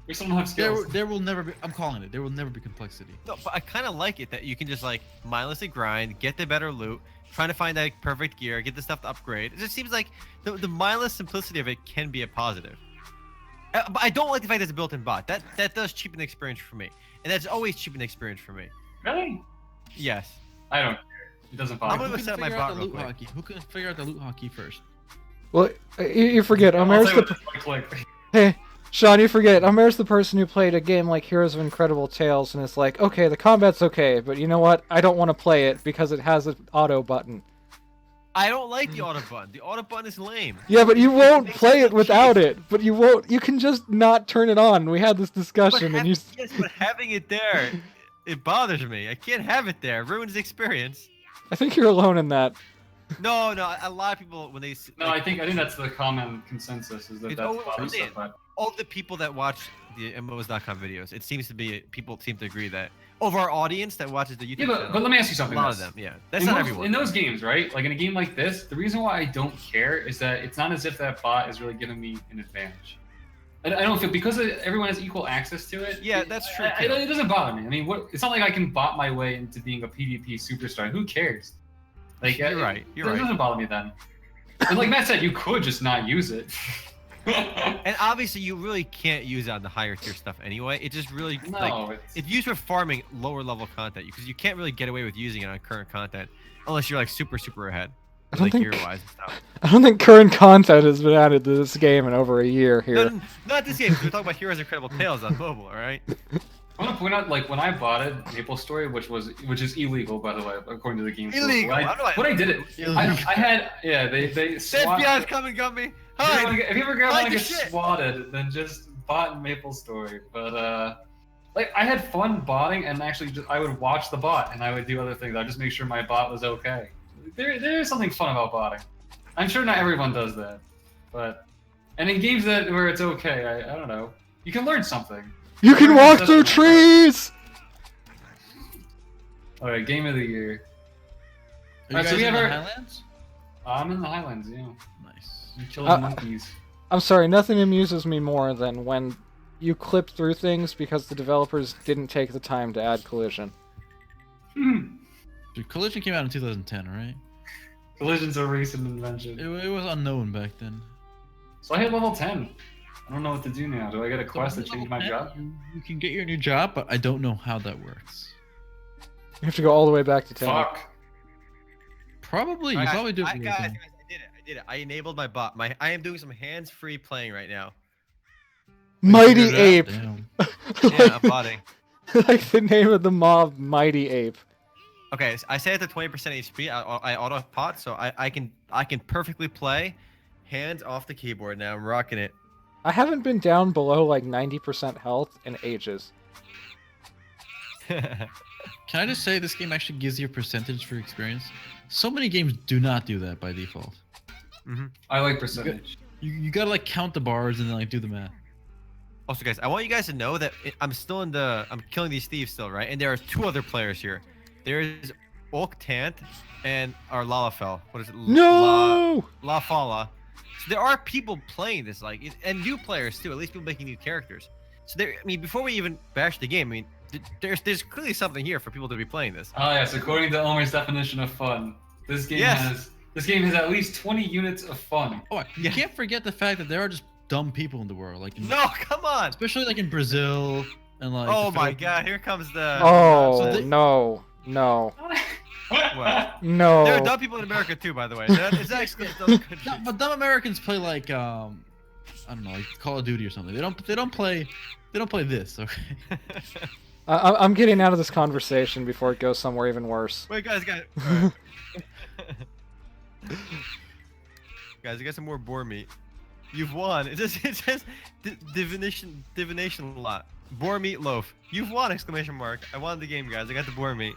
We still don't have skills. There will never be. I'm calling it. There will never be complexity. No, but I kind of like it that you can just like mindlessly grind, get the better loot, trying to find that perfect gear, get the stuff to upgrade. It just seems like the mindless simplicity of it can be a positive. But I don't like the fact that it's a built-in bot. That does cheapen the experience for me, and that's always cheapened the experience for me. Really? Yes. I don't care. It doesn't bother I'm me. gonna set up my bot real quick. Who can figure out the loot hotkey first? Well, you forget. Omer's I'll the. click. Hey, Sean, you forget. Omer's the person who played a game like Heroes of Incredible Tales, and it's like, okay, the combat's okay, but you know what? I don't want to play it because it has an auto button. I don't like the auto button. The auto button is lame. Yeah, but you won't play it without it. But you won't. You can just not turn it on. We had this discussion, and you. Yes, but having it there, it bothers me. I can't have it there. It ruins the experience. I think you're alone in that. No, a lot of people when they. No, I think that's the common consensus is that It's that's always bothersome. been. But All the people that watch the MMOs.com videos, it seems to be people seem to agree that of our audience that watches the YouTube yeah, channel, but let me ask you a something. lot of Wes. them, yeah, that's in not those, everyone. In those games, right? Like in a game like this, the reason why I don't care is that it's not as if that bot is really giving me an advantage. I don't feel because everyone has equal access to it. Yeah, that's true. It doesn't bother me. I mean, it's not like I can bot my way into being a PvP superstar. Who cares? Like, You're right. It doesn't bother me then. And like Matt said, you could just not use it. And obviously, you really can't use it on the higher tier stuff anyway. It just really it's used for farming lower level content because you can't really get away with using it on current content unless you're like super ahead. I don't think. Gear-wise and stuff. I don't think current content has been added to this game in over a year here. No, not this game. We're talking about Heroes of Incredible Tales on mobile, all right? I want to point out, like, when I botted Maple Story, which is illegal, by the way, according to the game. Illegal. When I did it, I had they The FBI's coming, got me. If you ever want to get shit. swatted, then just bot Maple Story. But like I had fun botting, and actually, I would watch the bot, and I would do other things. I'd just make sure my bot was okay. There is something fun about botting. I'm sure not everyone does that, and in games where it's okay, I don't know, you can learn something. You can walk through trees. All right, game of the year. Are you guys so we in have the our- Highlands? I'm in the Highlands, yeah. Nice. I'm killing monkeys. I'm sorry, nothing amuses me more than when you clip through things because the developers didn't take the time to add collision. Dude, Collision came out in 2010, right? Collision's a recent invention. It was unknown back then. So I hit level 10. I don't know what to do now. Do I get a quest to change my job? You can get your new job, but I don't know how that works. You have to go all the way back to 10. Fuck. Probably. You probably do it. Guys, I did it. I enabled my bot. I am doing some hands-free playing right now. Mighty Ape. Damn. Yeah, I'm botting. Like the name of the mob, Mighty Ape. Okay, so I say at the 20% HP, I auto pot, so I can perfectly play hands off the keyboard now. I'm rocking it. I haven't been down below like 90% health in ages. Can I just say this game actually gives you a percentage for experience? So many games do not do that by default. I like percentage. You gotta like count the bars and then like do the math. Also, guys, I want you guys to know that I'm killing these thieves still, right? And there are two other players here. There is Oak Tant and our Lalafell. What is it? No! La Fala. So there are people playing this, like, and new players too. At least people making new characters. So there, I mean, before we even bash the game, I mean, there's clearly something here for people to be playing this. Oh yes, according to Omer's definition of fun, this game has at least 20 units of fun. Oh, you can't forget the fact that there are just dumb people in the world, like in, No, come on. especially like in Brazil and like. Oh the my Philippines. God, here comes the. Oh, So they- no. What? No. There are dumb people in America too, by the way. It's actually No, but dumb Americans play like I don't know, like Call of Duty or something. They don't play this. Okay. I'm getting out of this conversation before it goes somewhere even worse. Wait, guys. All right. Guys, I got some more boar meat. You've won. It says divination lot. Boar meat loaf. You've won! Exclamation mark. I won the game, guys. I got the boar meat.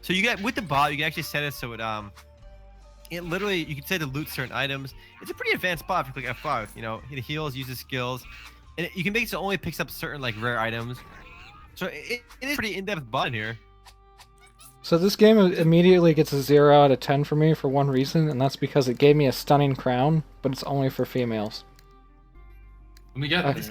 So you get with the bot, you can actually set it so it literally you can say to loot certain items. It's a pretty advanced bot if you click F5. You know, it heals, uses skills, and you can make it so it only picks up certain like rare items. So it is pretty in-depth bot in here. So this game immediately gets a 0 out of 10 for me for one reason, and that's because it gave me a stunning crown, but it's only for females. Let me get Uh, there.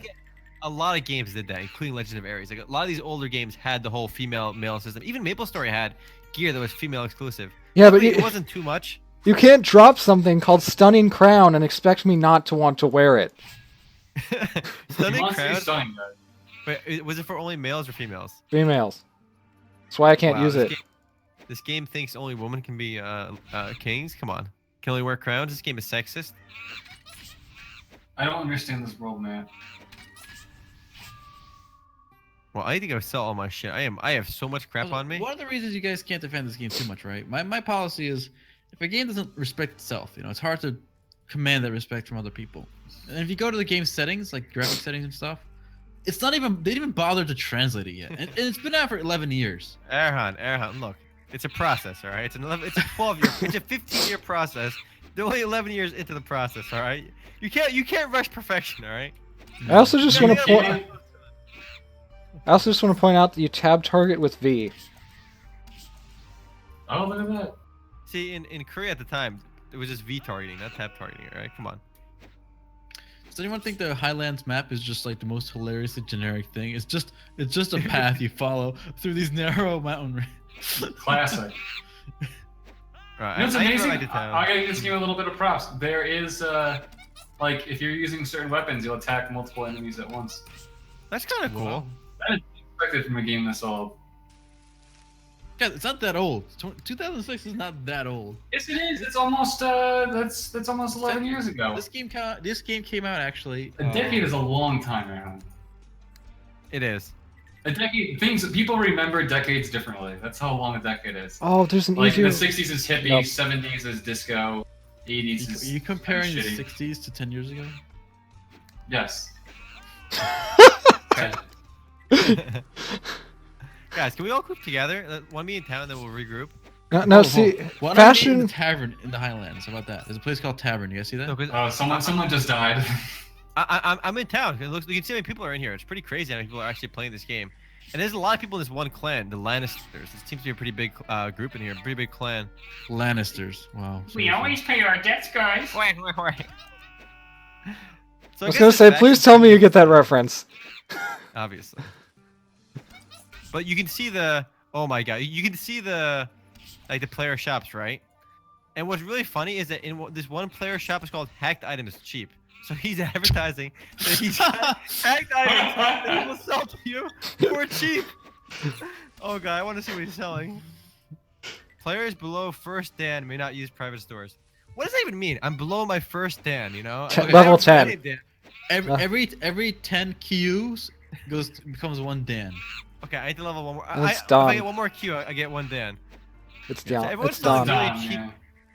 A lot of games did that, including Legend of Ares. Like a lot of these older games had the whole female-male system. Even MapleStory had gear that was female exclusive. Yeah, but it wasn't too much. You can't drop something called Stunning Crown and expect me not to want to wear it. Stunning Crown. Stunning, guys. Wait, was it for only males or females? Females. That's why I can't Wow, use it. This game thinks only women can be kings. Come on, can only wear crowns. This game is sexist. I don't understand this world, man. Well, I need to go sell all my shit. I have so much crap on me. One of the reasons you guys can't defend this game too much, right? My policy is, if a game doesn't respect itself, it's hard to command that respect from other people. And if you go to the game settings, like graphic settings and stuff, it's not even, they didn't even bother to translate it yet. And it's been out for 11 years. Erhan, look, it's a process, all right? It's a 12-year, it's a 15-year process. They're only 11 years into the process, all right? You can't rush perfection, all right? I also just want to point. I also just want to point out that you tab target with V. Oh, look at that. See, in Korea at the time, it was just V targeting, not tab targeting, all right? Come on. Does anyone think the Highlands map is just like the most hilariously generic thing? It's just a path you follow through these narrow mountain ranges. Classic. Right, It's amazing. I I gotta just give you a little bit of props. There is, like, if you're using certain weapons, you'll attack multiple enemies at once. That's kind of cool. Wow. That is expected from a game this old. Yeah, it's not that old. 2006 is not that old. Yes, it is. It's almost that's almost 11 years ago. This game came out actually. A decade is a long time, man. It is. A decade. People remember decades differently. That's how long a decade is. Oh, there's an Like easier. the 60s is hippie, Nope. 70s is disco, 80s is. Are you comparing the shitty. 60s to 10 years ago? Yes. Guys, can we all group together? One me in town, then we'll regroup. No, see, Why don't we meet in fashion. the tavern in the Highlands? How about that? There's a place called Tavern. You guys see that? No, 'cause Someone just died. I'm in town. It looks, you can see how many people are in here. It's pretty crazy how many people are actually playing this game. And there's a lot of people in this one clan, the Lannisters. It seems to be a pretty big group in here, pretty big clan. Lannisters. Wow. We always pay our debts, guys. So I was gonna say, please tell me you get that reference. Obviously. But you can see the, oh my god, you can see the, like the player shops, right? And what's really funny is that in this one player shop is called Hacked Items Cheap. So he's advertising that he's got hacked items that he will sell to you for cheap. Oh god, I want to see what he's selling. Players below first dan may not use private stores. What does that even mean? I'm below my first dan, you know? Level 10. Every 10 Qs becomes one Dan. Okay, I need to level one more. It's if done. I get one more Q, I get one dan. It's So down. everyone's It's selling done. really cheap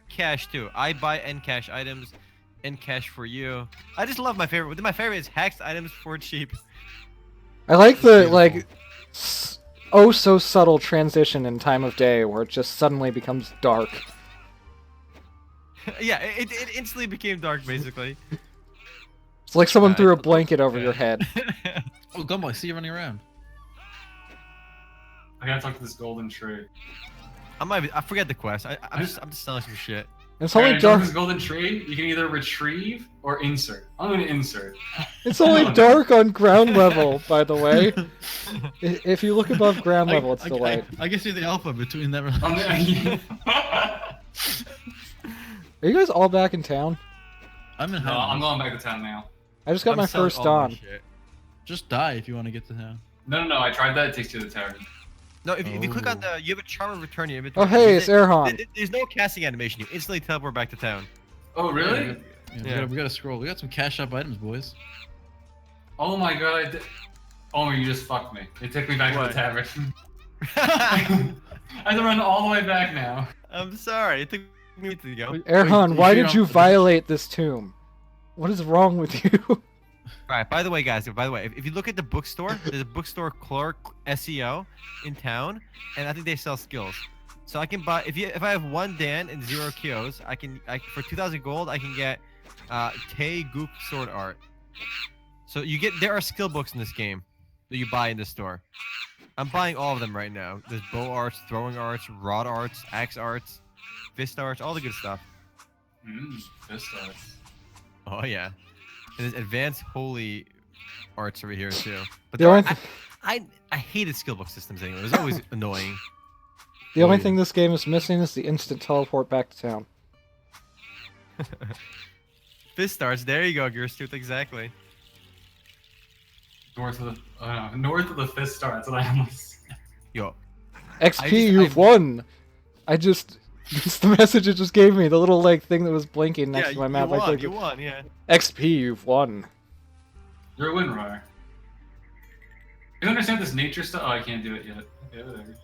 cash too. I buy Encash items, Encash for you. I just love my favorite. My favorite is hacked items for cheap. I like the beautiful. oh so subtle transition in time of day where it just suddenly becomes dark. Yeah, it instantly became dark basically. It's like someone threw a blanket over your head. Oh, Gumble, I see you running around. I gotta talk to this golden tree. I forget the quest. I'm just selling some shit. It's only Alright, dark. this golden tree, you can either retrieve or insert. I'm gonna insert. It's only dark on ground level, by the way. If you look above ground level, it's the light. I guess you're the alpha between them. Are you guys all back in town? I'm in No, hell. I'm going back to town now. I just got I'm my selling first all my dawn. shit. Just die if you want to get to town. No, I tried that. It takes you to the tavern. No, if you click on Oh. you have a charm of return in your Oh, inventory. hey, it's Erhan. There's no casting animation. You instantly teleport back to town. Oh, really? Yeah, we gotta scroll. We got some cash up items, boys. Oh my god, Omer, you just fucked me. It took me back What? to the tavern. I have to run all the way back now. I'm sorry. It took me to go. Erhan, Wait, why if you did you don't- violate this tomb? What is wrong with you? Alright, by the way, guys, if you look at the bookstore, there's a bookstore clerk SEO in town, and I think they sell skills. So I can buy if I have 1 Dan and 0 Kyos, for 2,000 gold I can get Tay Goop sword art. So there are skill books in this game that you buy in the store. I'm buying all of them right now. There's bow arts, throwing arts, rod arts, axe arts, fist arts, all the good stuff. Fist arts. Oh yeah. And there's advanced holy arts over here too. But The there only are, I hated skill book systems anyway. It was always annoying. The Oh, only yeah. thing this game is missing is the instant teleport back to town. Fist arts. There you go, Gearstooth. Exactly. North of the fist star. That's what I almost said. Yo. XP, you've won! It's the message it just gave me, the little like thing that was blinking next Yeah, to my you map. I won. clicked You it. won. Yeah. XP, you've won. You're a win, Roar. You understand this nature stuff? Oh, I can't do it yet. Okay, whatever.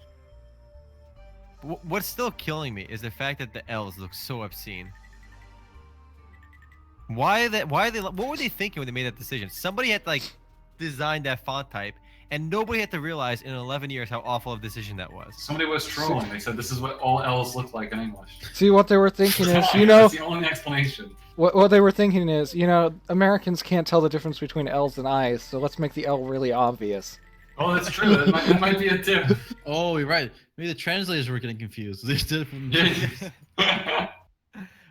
What's still killing me is the fact that the L's look so obscene. Why are they? What were they thinking when they made that decision? Somebody had like designed that font type, and nobody had to realize in 11 years how awful of a decision that was. Somebody was trolling. They said this is what all L's look like in English. See, what they were thinking is, you know, That's the only explanation. what they were thinking is, you know, Americans can't tell the difference between L's and I's, so let's make the L really obvious. Oh, that's true. That might be it too. Oh, you're right. Maybe the translators were getting confused. They did it from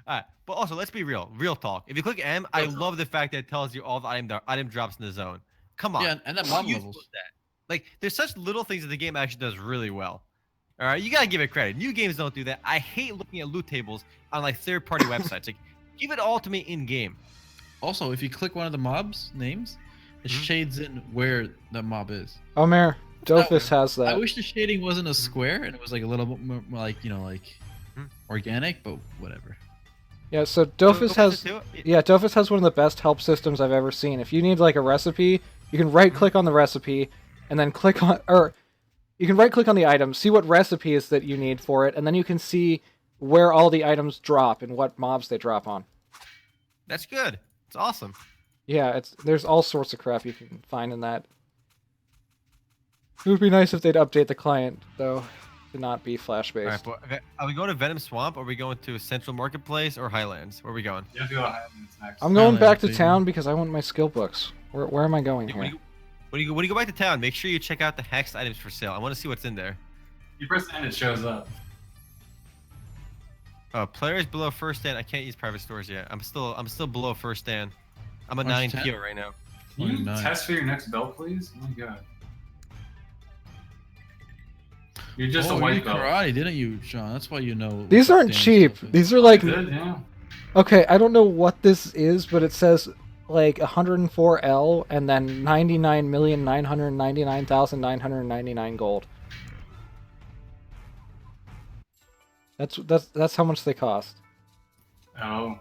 Alright, but also let's be real. Real talk. If you click M, I love the fact that it tells you all the item drops in the zone. Come on. Yeah, and that How mob useful levels. is that? Like, there's such little things that the game actually does really well. Alright, you gotta give it credit. New games don't do that. I hate looking at loot tables on like third-party websites. Like, give it all to me in game. Also, if you click one of the mobs' names, it shades in where the mob is. Omer, Dofus Now, has I that. wish the shading wasn't a square and it was like a little bit more like, you know, like organic, but whatever. Yeah, so Dofus has... Too? Yeah, Dofus has one of the best help systems I've ever seen. If you need like a recipe, you can right-click on the recipe, and then click on... Or, you can right-click on the item, see what recipe is that you need for it, and then you can see where all the items drop and what mobs they drop on. That's good. It's awesome. Yeah, there's all sorts of crap you can find in that. It would be nice if they'd update the client, though, to not be Flash-based. Alright, but are we going to Venom Swamp, or are we going to Central Marketplace, or Highlands? Where are we going? You have to go ahead and it's next. I'm going Highlands, back to baby. town because I want my skill books. Where am I going here? When you go back to town, make sure you check out the hexed items for sale. I want to see what's in there. You press N, it shows up. Players below first stand. I can't use private stores yet. I'm still below first stand. I'm a Orange 9 10? kill right now. Can you 29. test for your next belt, please? Oh my god. You're just a you white did belt. karate, didn't you, Sean? That's why you know. These what aren't damn cheap. stuff is. These are like... Good, yeah. Okay, I don't know what this is, but it says like 104L and then 99,999,999 gold. That's how much they cost. Oh.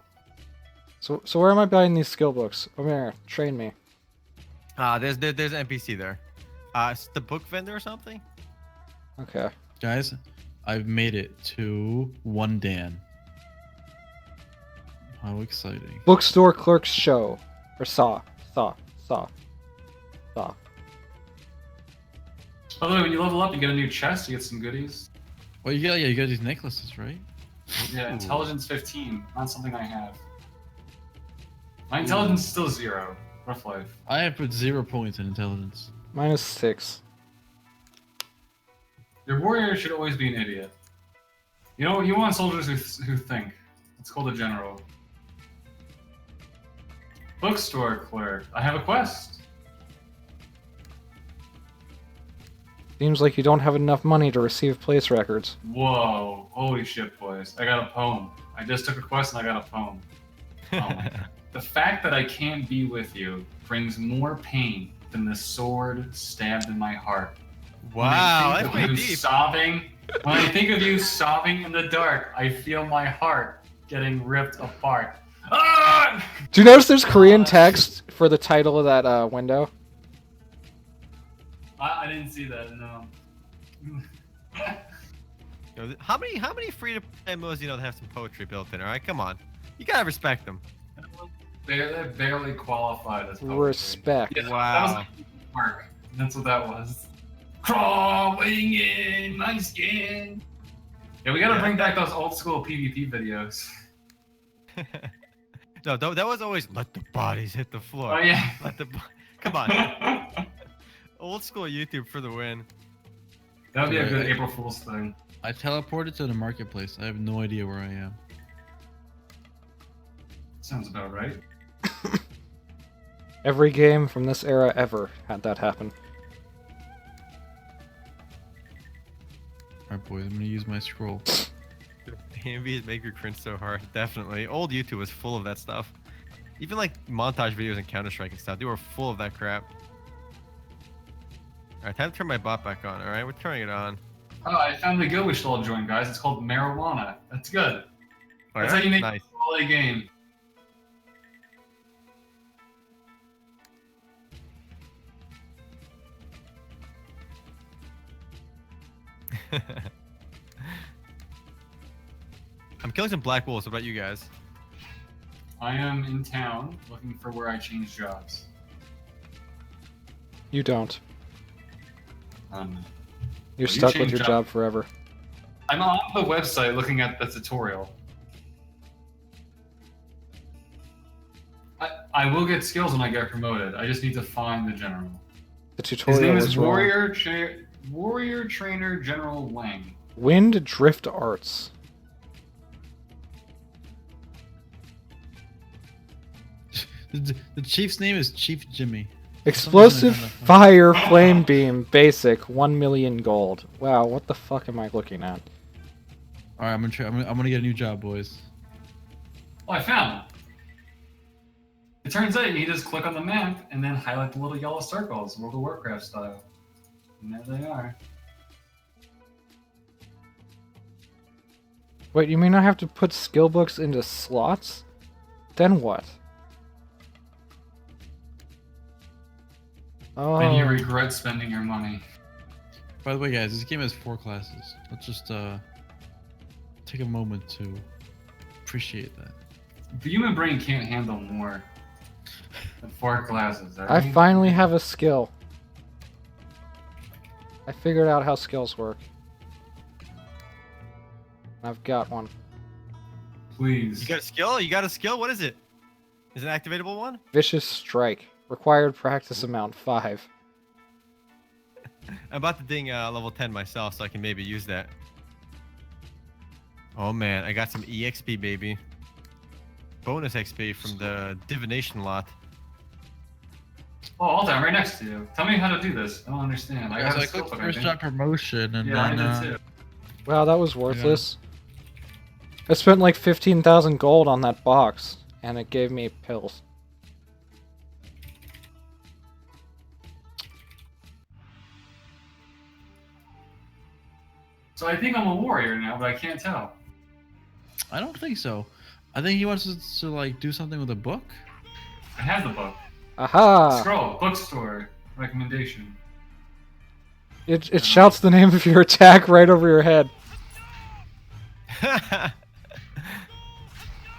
So where am I buying these skill books? Omer, train me. There's an NPC there. It's the book vendor or something. Okay. Guys, I've made it to one Dan. How exciting. Bookstore clerks show. Or saw. By the way, when you level up, you get a new chest. You get some goodies. Well, you got these necklaces, right? Yeah, Ooh. intelligence 15. Not something I have. My intelligence is still 0. Rough life. I have put 0 points in intelligence. -6. Your warrior should always be an idiot. You know, you want soldiers who think. It's called a general. Bookstore clerk. I have a quest. Seems like you don't have enough money to receive place records. Whoa. Holy shit, boys. I got a poem. I just took a quest and I got a poem. Oh my god. The fact that I can't be with you brings more pain than the sword stabbed in my heart. Wow, that's When I pretty think of you deep. sobbing, when I think of you sobbing in the dark, I feel my heart getting ripped apart. Ah! Do you notice there's Korean text for the title of that window? I didn't see that, no. You know, how many free-to-play MMOs do you know that have some poetry built in? All right, come on. You gotta respect them. They're barely qualified as poetry. Respect. Yeah, Wow. That was like work. That's what that was. Crawling in my skin. Yeah, we gotta bring back those old school PvP videos. No, that was always let the bodies hit the floor. Oh yeah. Come on. Old school YouTube for the win. That would be a Yeah, good I- April Fool's thing. I teleported to the marketplace. I have no idea where I am. Sounds about right. Every game from this era ever had that happen. Alright, boys, I'm gonna use my scroll. AMVs make you cringe so hard. Definitely. Old YouTube was full of that stuff. Even like montage videos in Counter-Strike and stuff, they were full of that crap. Alright, time to turn my bot back on. Alright, we're turning it on. Oh, I found the guild we should all join, guys. It's called Marijuana. That's good. That's how you make Nice. a quality game. I'm killing some black wolves. What about you guys? I am in town looking for where I change jobs. You don't. You're You're stuck with your job forever. I'm on the website looking at the tutorial. I will get skills when I get promoted. I just need to find the general. The His tutorial name was is wrong. Warrior Trainer General Wang. Wind Drift Arts. The chief's name is Chief Jimmy. Explosive Something like that. Fire Flame Beam Basic 1 million gold. Wow, what the fuck am I looking at? Alright, I'm gonna get a new job, boys. Oh, I found him. It turns out you just click on the map and then highlight the little yellow circles, World of Warcraft style. And there they are. Wait, you mean I have to put skill books into slots? Then what? Oh, And you regret spending your money. By the way, guys, this game has 4 classes. Let's just take a moment to appreciate that. The human brain can't handle more than 4 classes. I finally have a skill. I figured out how skills work. I've got one. Please. You got a skill? You got a skill? What is it? Is it an activatable one? Vicious Strike. Required practice amount 5. I'm about to ding level 10 myself, so I can maybe use that. Oh man, I got some EXP, baby. Bonus XP from the divination lot. Oh, Alta, I'm right next to you. Tell me how to do this. I don't understand. I Guys, got a I skill clicked book, first think. job promotion and Yeah, then I did too. Wow, that was worthless. I spent like 15,000 gold on that box, and it gave me pills. So I think I'm a warrior now, but I can't tell. I don't think so. I think he wants us to like do something with a book. I have the book. Aha! Scroll, bookstore, recommendation. It shouts the name of your attack right over your head.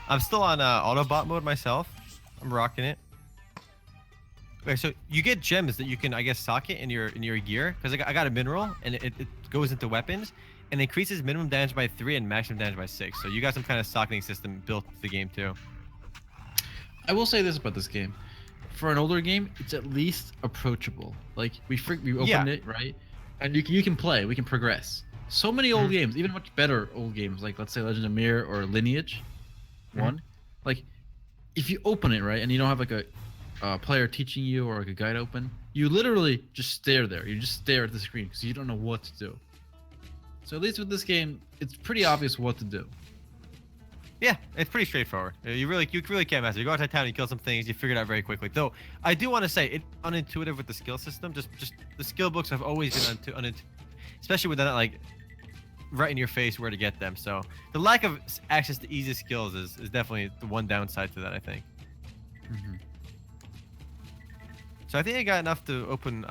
I'm still on Autobot mode myself. I'm rocking it. Okay, so you get gems that you can, I guess, socket in your gear. Because I got a mineral, and it goes into weapons, and increases minimum damage by 3 and maximum damage by 6. So you got some kind of socketing system built into the game too. I will say this about this game. For an older game, it's at least approachable. Like we opened Yeah. it, right? And you can play, we can progress. So many old games, even much better old games, like let's say Legend of Mir or Lineage 1. Like if you open it, right, and you don't have like a player teaching you or like a guide open, you literally just stare there. You just stare at the screen because you don't know what to do. So at least with this game, it's pretty obvious what to do. Yeah, it's pretty straightforward. You really can't mess it. You go out to town, you kill some things, you figure it out very quickly. Though I do want to say it's unintuitive with the skill system. Just the skill books have always been unintuitive, especially with that like right in your face where to get them. So the lack of access to easy skills is definitely the one downside to that, I think. So I think I got enough to open.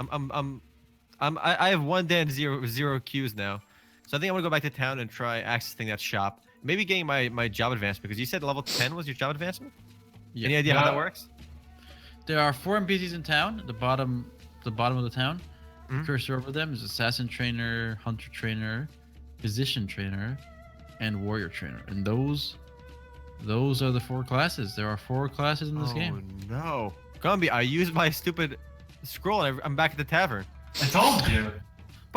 I have 1 day and zero queues now. So I think I'm gonna go back to town and try accessing that shop. Maybe getting my job advancement, because you said level 10 was your job advancement? Yeah. Any idea how that works? There are 4 NPCs in town. The bottom of the town. Mhm. Cursor over them is assassin trainer, hunter trainer, physician trainer, and warrior trainer. And those are the 4 classes. There are 4 classes in this game. Oh no. Gumby, I used my stupid scroll and I'm back at the tavern. I told you.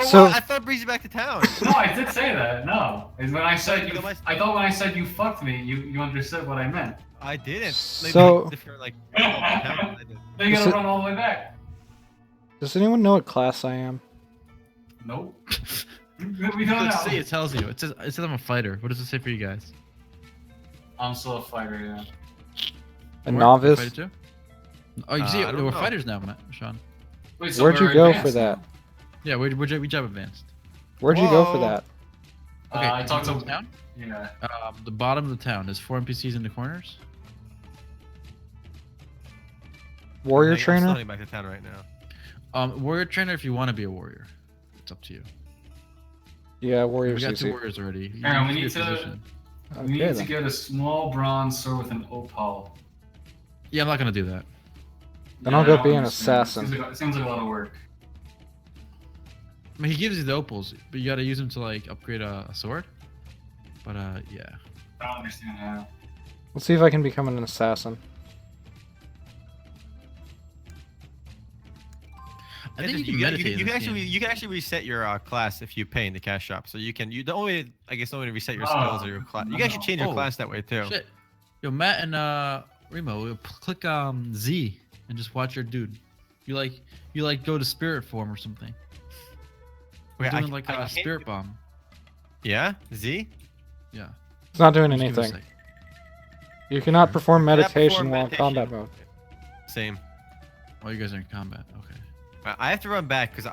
But So- what? I thought it brings you back to town. No, I did say that. No, is when I said you. No, my- I thought when I said you fucked me, you understood what I meant. I didn't. Maybe So- if you're like town, I did. Then you Is gotta it- run all the way back. Does anyone know what class I am? Nope. We don't Let's see. know. It tells you. It says I'm a fighter. What does it say for you guys? I'm still a fighter, yeah. A Or- novice? fighter too? Oh, you see, I don't we're know. fighters now, Sean. Wait, so Where'd you we're go advanced for that? now? Yeah, we job advanced. Where'd you go for Whoa. that? Okay, I talked you to go town. Yeah. The bottom of the town. There's 4 NPCs in the corners. Warrior I'm still trainer? heading back to town right now. Warrior trainer if you want to be a warrior. It's up to you. Yeah, We warrior's got easy. 2 warriors already. You Aaron, we pick need your to- position. We need Okay to then. get a small bronze sword with an opal. Yeah, I'm not gonna do that. Then I'll go I don't be an understand. assassin. It seems like a lot of work. I mean, he gives you the opals, but you gotta use them to like upgrade a sword. But yeah. I don't understand how. Let's see if I can become an assassin. I think It's you can meditate. in you this can actually game. you can actually reset your class if you pay in the cash shop. So you can the only way I guess the only way to reset your Oh, skills or your class. You can actually change your Oh, class that way too. Shit. Yo, Matt and Remo, click Z and just watch your dude. You like go to spirit form or something. Wait, Doing like I a can't spirit do- bomb. Yeah, Z. Yeah. It's not doing Just give it a anything. sec. You cannot perform Cannot meditation perform while in meditation. combat mode. Same. Oh, you guys are in combat. Okay. I have to run back because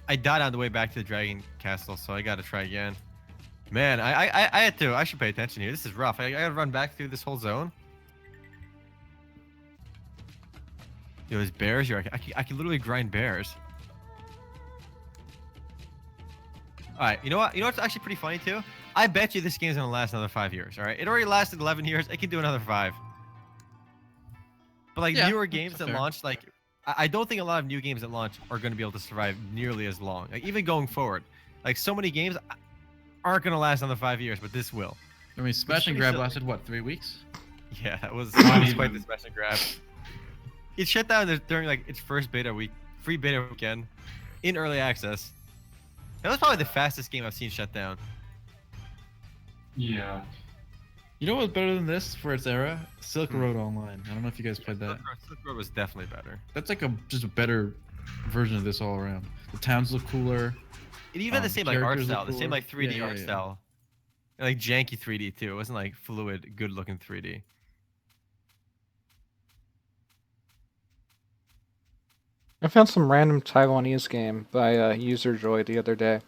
I died on the way back to the Dragon Castle, so I got to try again. Man, I had to. I should pay attention here. This is rough. I got to run back through this whole zone. Yo, there's bears here. I can literally grind bears. All right, you know what? You know what's actually pretty funny too? I bet you this game's gonna last another 5 years. All right, it already lasted 11 years. It can do another 5. But like Yeah, newer that's games that fair. launch, like I don't think a lot of new games that launch are gonna be able to survive nearly as long. Like even going forward, like so many games aren't gonna last another 5 years, but this will. I mean, smash and pretty grab silly. lasted what, 3 weeks? Yeah, it was Not quite even. the smash and grab. It shut down during like its first beta week, free beta weekend, in early access. That was probably the fastest game I've seen shut down. Yeah. You know what's better than this for its era? Silk Hmm. Road Online. I don't know if you guys played that. Silk Road was definitely better. That's like just a better version of this all around. The towns look cooler. It even had the same like art characters style, look the same cooler. like 3D Yeah, art yeah. style, and, like janky 3D too. It wasn't like fluid, good looking 3D. I found some random Taiwanese game by UserJoy the other day.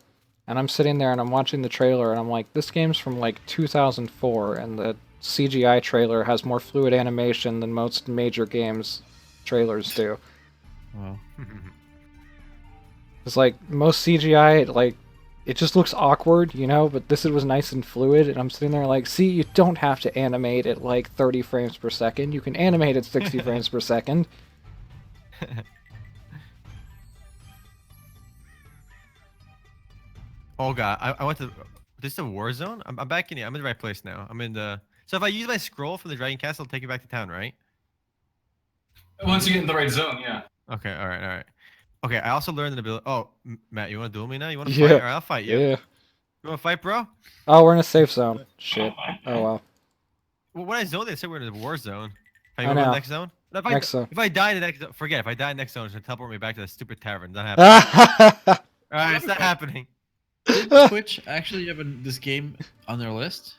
And I'm sitting there and I'm watching the trailer and I'm like, this game's from like 2004 and the CGI trailer has more fluid animation than most major games trailers do. Wow. It's like most CGI, it just looks awkward, you know, but this was nice and fluid and I'm sitting there like, see, you don't have to animate at like 30 frames per second. You can animate at 60 frames per second. Oh god, I went to this is a war zone. I'm back in here. I'm in the right place now. I'm in the. So if I use my scroll from the Dragon Castle, it'll take me back to town, right? Once you get in the right zone, yeah. Okay, all right. Okay, I also learned an ability. Oh, Matt, you want to duel me now? You want to Yeah. fight? All right, I'll fight you. Yeah. You want to fight, bro? Oh, we're in a safe zone. Shit. Oh well. Well, when I zoned, they said we're in a war zone. I Hey, you want to go to know. the next zone? No, Next zone. If I die in the next zone, forget. If I die in the next zone, it's gonna teleport me back to the stupid tavern. Not happening. All right, it's not happening. Did Twitch actually have this game on their list?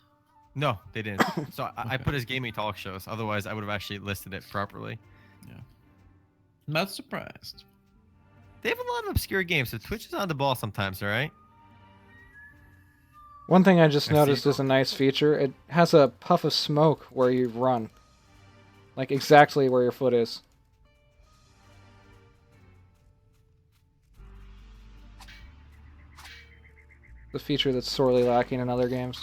No, they didn't. So I Okay. put as gaming talk shows. Otherwise, I would have actually listed it properly. Not surprised. They have a lot of obscure games, so Twitch is on the ball sometimes. All right. One thing I just I see. noticed is a nice feature. It has a puff of smoke where you run. Like exactly where your foot is. The feature that's sorely lacking in other games.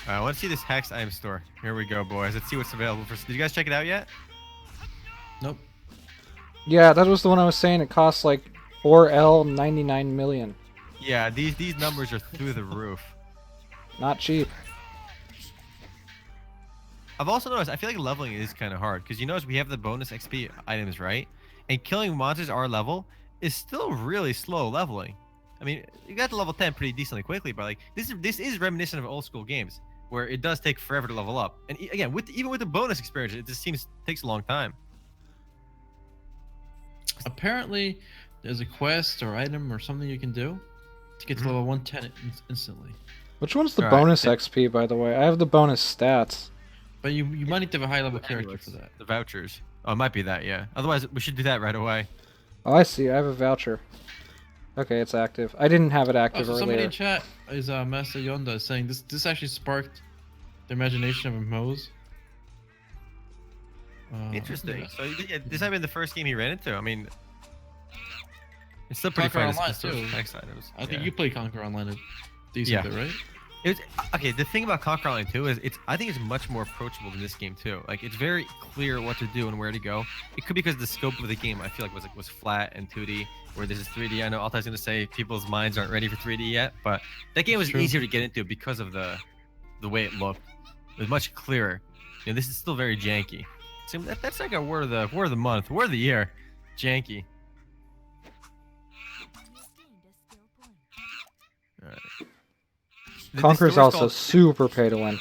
All right, I want to see this Hex item store. Here we go, boys. Let's see what's available for. Did you guys check it out yet? Nope. Yeah, that was the one I was saying. It costs like 4L 99 million. Yeah, these numbers are through the roof. Not cheap. I've also noticed I feel like leveling is kind of hard because you notice we have the bonus XP items, right? And killing monsters our level is still really slow leveling. I mean, you got to level 10 pretty decently quickly, but like this is reminiscent of old school games where it does take forever to level up. And again, even with the bonus experience, it just takes a long time. Apparently, there's a quest or item or something you can do to get to level 110 instantly. Which one's the All right, bonus XP, by the way? I have the bonus stats. But you might need to have a high level character for that. The vouchers. Oh, it might be that, yeah. Otherwise, we should do that right away. Oh, I see. I have a voucher. Okay, it's active. I didn't have it active So somebody earlier. in chat is Master Yonda saying this actually sparked the imagination of MMOs. Interesting. Yeah. So yeah, this might have been the first game he ran into. I mean, it's still pretty Conquer fun. Online, It's still too. text items. I think Yeah. you play Conquer Online a decent Yeah. bit, right? It's okay. The thing about Conquer Online 2 is I think it's much more approachable than this game too. Like it's very clear what to do and where to go. It could be because the scope of the game I feel like was flat and 2D, where this is 3D. I know Altai's gonna say people's minds aren't ready for 3D yet, but that game was True. easier to get into because of the way it looked. It was much clearer. You know, this is still very janky. So that's like a word of the month, word of the year, janky. All right. Conquer's story's also called- super pay to win.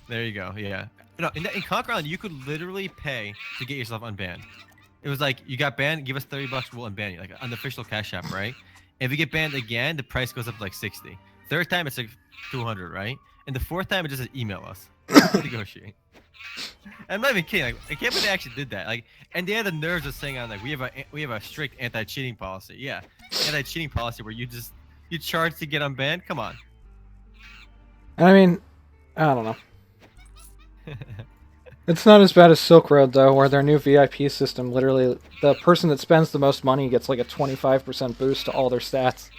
There you go. Yeah. No, in Conquer Island, you could literally pay to get yourself unbanned. It was like you got banned, give us $30, we'll unban you, like an official cash app, right? If you get banned again, the price goes up to like 60. Third time, it's like 200, right? And the fourth time, it just says email us. Negotiate. I'm not even kidding. Like, I can't believe they actually did that. Like, and they had the nerves of saying on like we have a strict anti-cheating policy. Yeah, anti-cheating policy where you charge to get unbanned. Come on. I mean, I don't know. It's not as bad as Silk Road, though, where their new VIP system, literally, the person that spends the most money gets like a 25% boost to all their stats.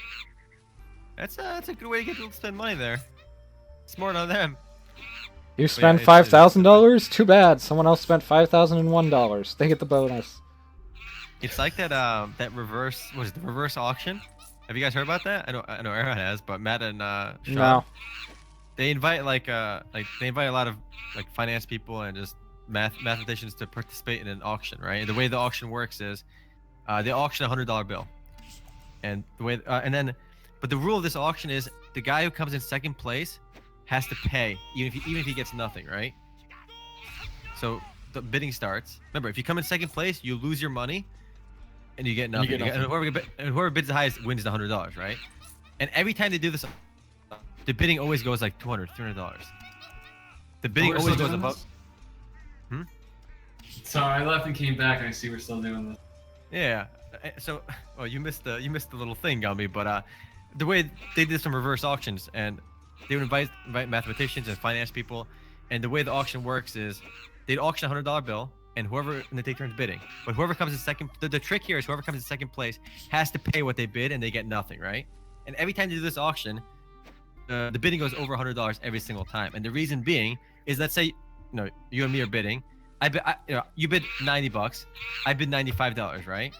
That's a good way to get people to spend money there. Smart on them. You spend it's- $5,000? Too bad. Someone else spent $5,001. They get the bonus. It's like that that reverse the reverse auction? Have you guys heard about that? I know Erhan has, but Matt and Sean, No. they invite they invite a lot of like finance people and just mathematicians to participate in an auction, right? And the way the auction works is they auction a $100 bill, and the way but the rule of this auction is the guy who comes in second place has to pay even if he gets nothing, right? So the bidding starts. Remember, if you come in second place, you lose your money and you get nothing. And whoever bids the highest wins the $100, right? And every time they do this, the bidding always goes like $200, $300. The bidding we're always still goes doing above. Sorry, I left and came back, and I see we're still doing this. Yeah. So, well, you missed the little thing, Gumby. But the way they did some reverse auctions, and they would invite mathematicians and finance people, and the way the auction works is they'd auction a $100 bill, and they take turns bidding. But whoever comes in second, the trick here is whoever comes in second place has to pay what they bid, and they get nothing, right? And every time they do this auction, the bidding goes over $100 every single time. And the reason being is, let's say, you and me are bidding. You bid $90. I bid $95, right?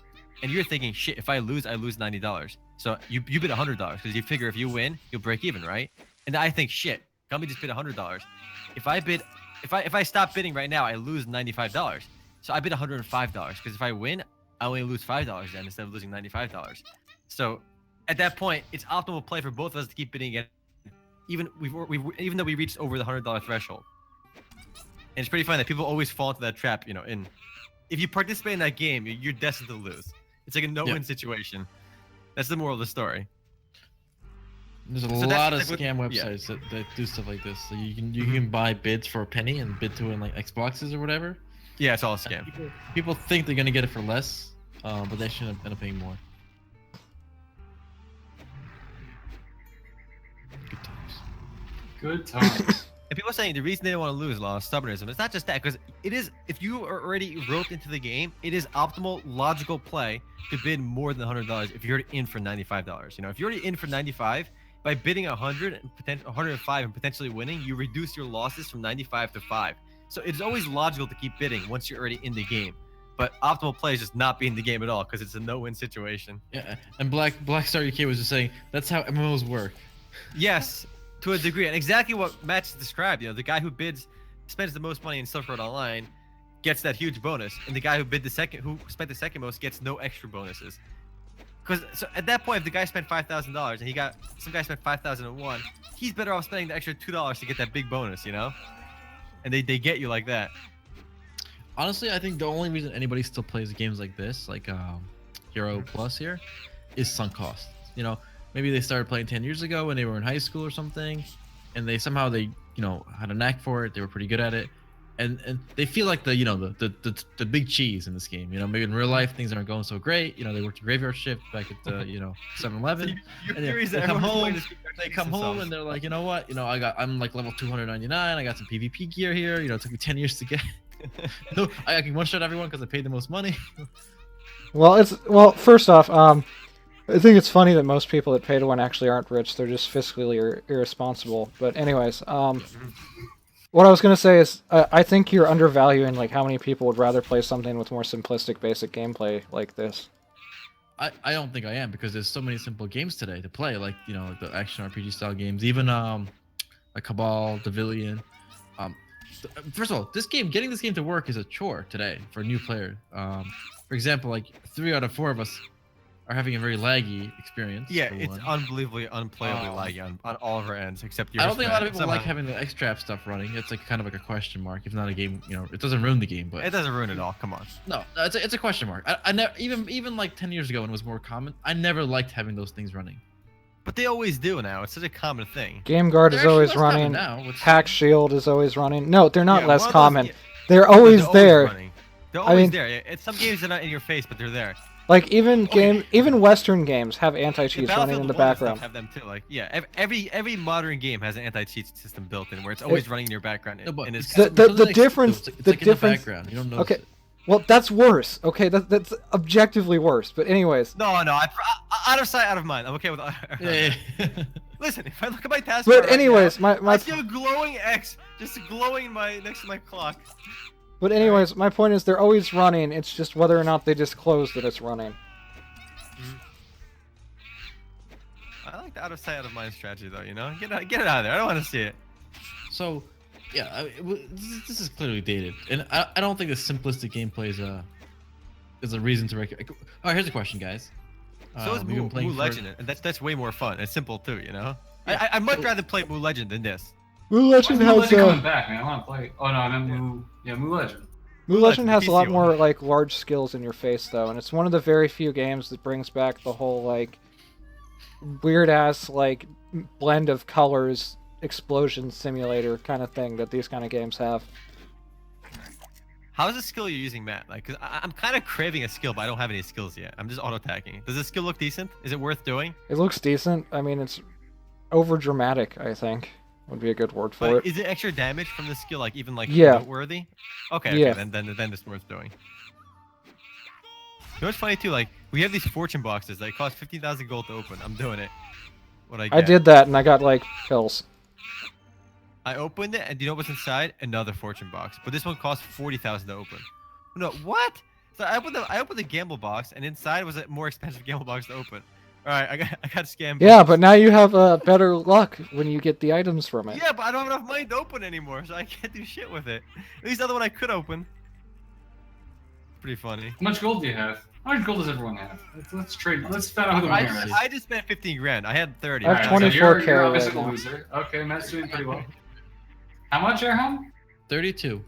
And you're thinking, shit, if I lose $90. So you bid $100 because you figure if you win, you'll break even, right? And I think, shit, Gumby just bid $100. If I stop bidding right now, I lose $95. So I bid $105 because if I win, I only lose $5 then instead of losing $95. So at that point, it's optimal play for both of us to keep bidding again, even though we reached over the $100 threshold. And it's pretty funny that people always fall into that trap. If you participate in that game, you're destined to lose. It's like a no-win situation. That's the moral of the story. There's a So lot of that's like scam what- websites that do stuff like this. So you can buy bids for a penny and bid to win like Xboxes or whatever. Yeah, it's all a scam. People think they're gonna get it for less, but they should end up paying more. Good times. Good times. And people are saying the reason they don't want to lose, law, stubbornism. It's not just that, because it is, if you are already roped into the game, it is optimal, logical play to bid more than $100 if you're already in for $95. If you're already in for 95, by bidding 100 and 105 and potentially winning, you reduce your losses from 95 to 5. So it's always logical to keep bidding once you're already in the game. But optimal play is just not be in the game at all because it's a no-win situation. Yeah, and Black Star UK was just saying that's how MMOs work. Yes, to a degree, and exactly what Matt just described. The guy who spends the most money in Silk Road Online, gets that huge bonus, and the guy who spent the second most gets no extra bonuses. Because so at that point, if the guy spent $5,000 and some guy spent 5,001, he's better off spending the extra $2 to get that big bonus, you know? And they get you like that. Honestly, I think the only reason anybody still plays games like this, like Hero Plus here, is sunk cost. You know, maybe they started playing 10 years ago when they were in high school or something, and they had a knack for it. They were pretty good at it, and they feel like the big cheese in this game. You know, maybe in real life things aren't going so great. You know, they worked a graveyard shift back at the 7-Eleven. They come home and they're like, you know what? You know, I'm like level 299. I got some PvP gear here. You know, it took me 10 years to get. No, I can one-shot everyone because I paid the most money. Well, first off, I think it's funny that most people that pay to win actually aren't rich. They're just fiscally irresponsible. But anyways, what I was gonna say is, I think you're undervaluing like how many people would rather play something with more simplistic, basic gameplay like this. I don't think I am, because there's so many simple games today to play, like the action RPG style games, even like Cabal, Devilian. First of all, getting this game to work is a chore today for a new player. For example, like 3 out of 4 of us are having a very laggy experience. Yeah, it's unbelievably unplayably laggy on all of our ends, except yours. I don't think a lot of people like having the X-Trap stuff running. It's like kind of like a question mark. If not a game, it doesn't ruin the game, but it doesn't ruin it all. Come on. No, it's a question mark. I never, even like 10 years ago when it was more common, I never liked having those things running. But they always do now. It's such a common thing. Game Guard is always running. Hack Shield is always running. No, they're not less common. They're always there. They're always there. It's some games are not in your face, but they're there. Like even Western games have anti-cheats running in the background. Have them too. Like every modern game has an anti-cheat system built in where it's always running in your background. The difference. The difference. Background. You don't know. Okay. Well, that's worse. Okay, that's objectively worse. But anyways. No. Out of sight, out of mind. I'm okay with. Yeah. Listen, if I look at my taskbar. But anyways, right now, I see a glowing X just glowing next to my clock. But anyways, my point is they're always running. It's just whether or not they disclose that it's running. I like the out of sight, out of mind strategy, though. Get it out of there. I don't want to see it. So, yeah, this is clearly dated, and I don't think the simplistic gameplay is a reason to recommend. All right, here's a question, guys. So is Moo Legend, and that's way more fun. It's simple too, Yeah. I'd much rather play Moo Legend than this. Moo Legend has coming back, man. I want to play. Oh no, I meant Moo. Yeah, Moo Legend. Moo Legend has a lot more like large skills in your face though, and it's one of the very few games that brings back the whole like weird ass like blend of colors explosion simulator kind of thing that these kind of games have. How's the skill you're using, Matt? Like, cause I'm kind of craving a skill, but I don't have any skills yet. I'm just auto attacking. Does the skill look decent? Is it worth doing? It looks decent. I mean, it's over dramatic, I think. Would be a good word for it. Is it extra damage from the skill, like even like yeah. noteworthy? Okay, then it's worth doing. You know what's funny too? Like we have these fortune boxes that cost 15,000 gold to open. I'm doing it. I did that and I got like pills. I opened it and do you know what's inside? Another fortune box, but this one cost 40,000 to open. No, what? So I opened the gamble box and inside was a more expensive gamble box to open. All right, I got scammed. Yeah, but now you have better luck when you get the items from it. Yeah, but I don't have enough money to open anymore, so I can't do shit with it. At least the other one I could open. Pretty funny. How much gold do you have? How much gold does everyone have? Let's trade. Let's find out who the winner is. I just spent 15 grand. I had 30. I have 24k you're obviously right the loser. Okay, Matt's doing pretty well. How much, Erhan? 32.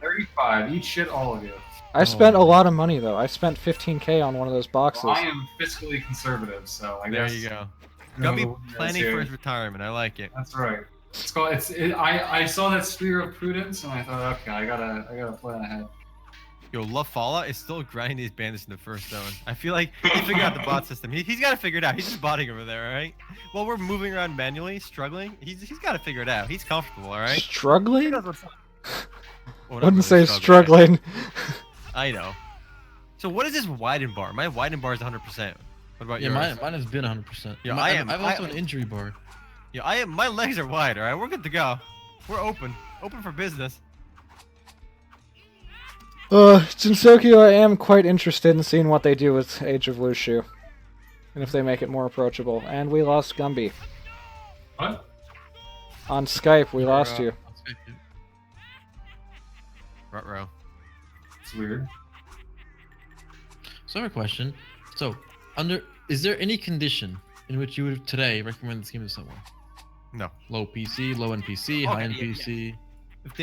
35. Eat shit, all of you. I spent a lot of money though. I spent 15k on one of those boxes. Well, I am fiscally conservative, so I guess. There you go. Gumby planning for his retirement. I like it. That's right. It's called. I saw that sphere of prudence, and I thought, okay, I gotta plan ahead. Yo, La Fala is still grinding these bandits in the first zone. I feel like he figured out the bot system. He's got to figure it out. He's just botting over there, all right? While we're moving around manually, struggling, he's got to figure it out. He's comfortable, all right? Struggling? I wouldn't say struggling. I know. So what is this widen bar? My widen bar is 100%. What about yours? Yeah, mine has been 100%. Yeah, I've also an injury bar. Yeah, my legs are wide, all right? We're good to go. We're open for business. Jinsokyo, I am quite interested in seeing what they do with Age of Lushu. And if they make it more approachable. And we lost Gumby. What? On Skype, we lost you. Ruh-roh. It's weird. So I have a question. So, is there any condition in which you would today recommend this game to someone? No. Low PC, low end PC, high end PC. If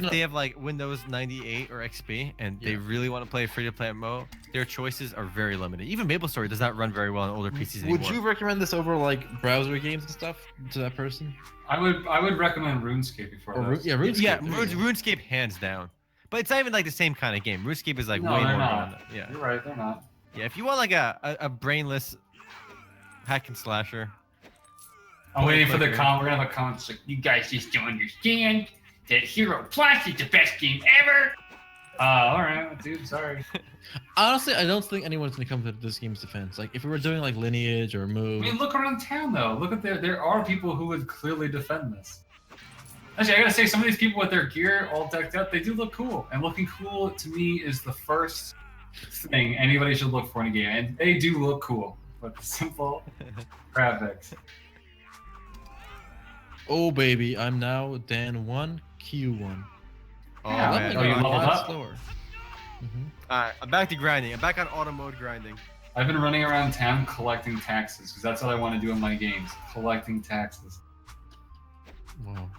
they have like Windows 98 or XP and they really want to play a free-to-play MMO, their choices are very limited. Even MapleStory does not run very well on older PCs anymore. Would you recommend this over like browser games and stuff to that person? I would recommend RuneScape before. RuneScape. RuneScape hands down. But it's not even like the same kind of game. RuneScape is like No, way they're more not. fun. Yeah. You're right, they're not. Yeah, if you want like a brainless hack and slasher. I'm waiting for the Clicker. comment. We're gonna have a comment like, you guys just don't understand that Hero Plus is the best game ever. Alright, dude, sorry. Honestly, I don't think anyone's gonna come to this game's defense. Like, if we were doing like Lineage or I Move. mean, look around town though. Look at there are people who would clearly defend this. Actually, I gotta say, some of these people with their gear all decked out, they do look cool. And looking cool to me is the first thing anybody should look for in a game. And they do look cool, but the simple graphics. Oh baby, I'm now Dan 1, Q1. Oh, Yeah, man. you leveled up? Slower. Alright, I'm back to grinding. I'm back on auto mode grinding. I've been running around town collecting taxes because that's what I want to do in my games. Collecting taxes. Wow.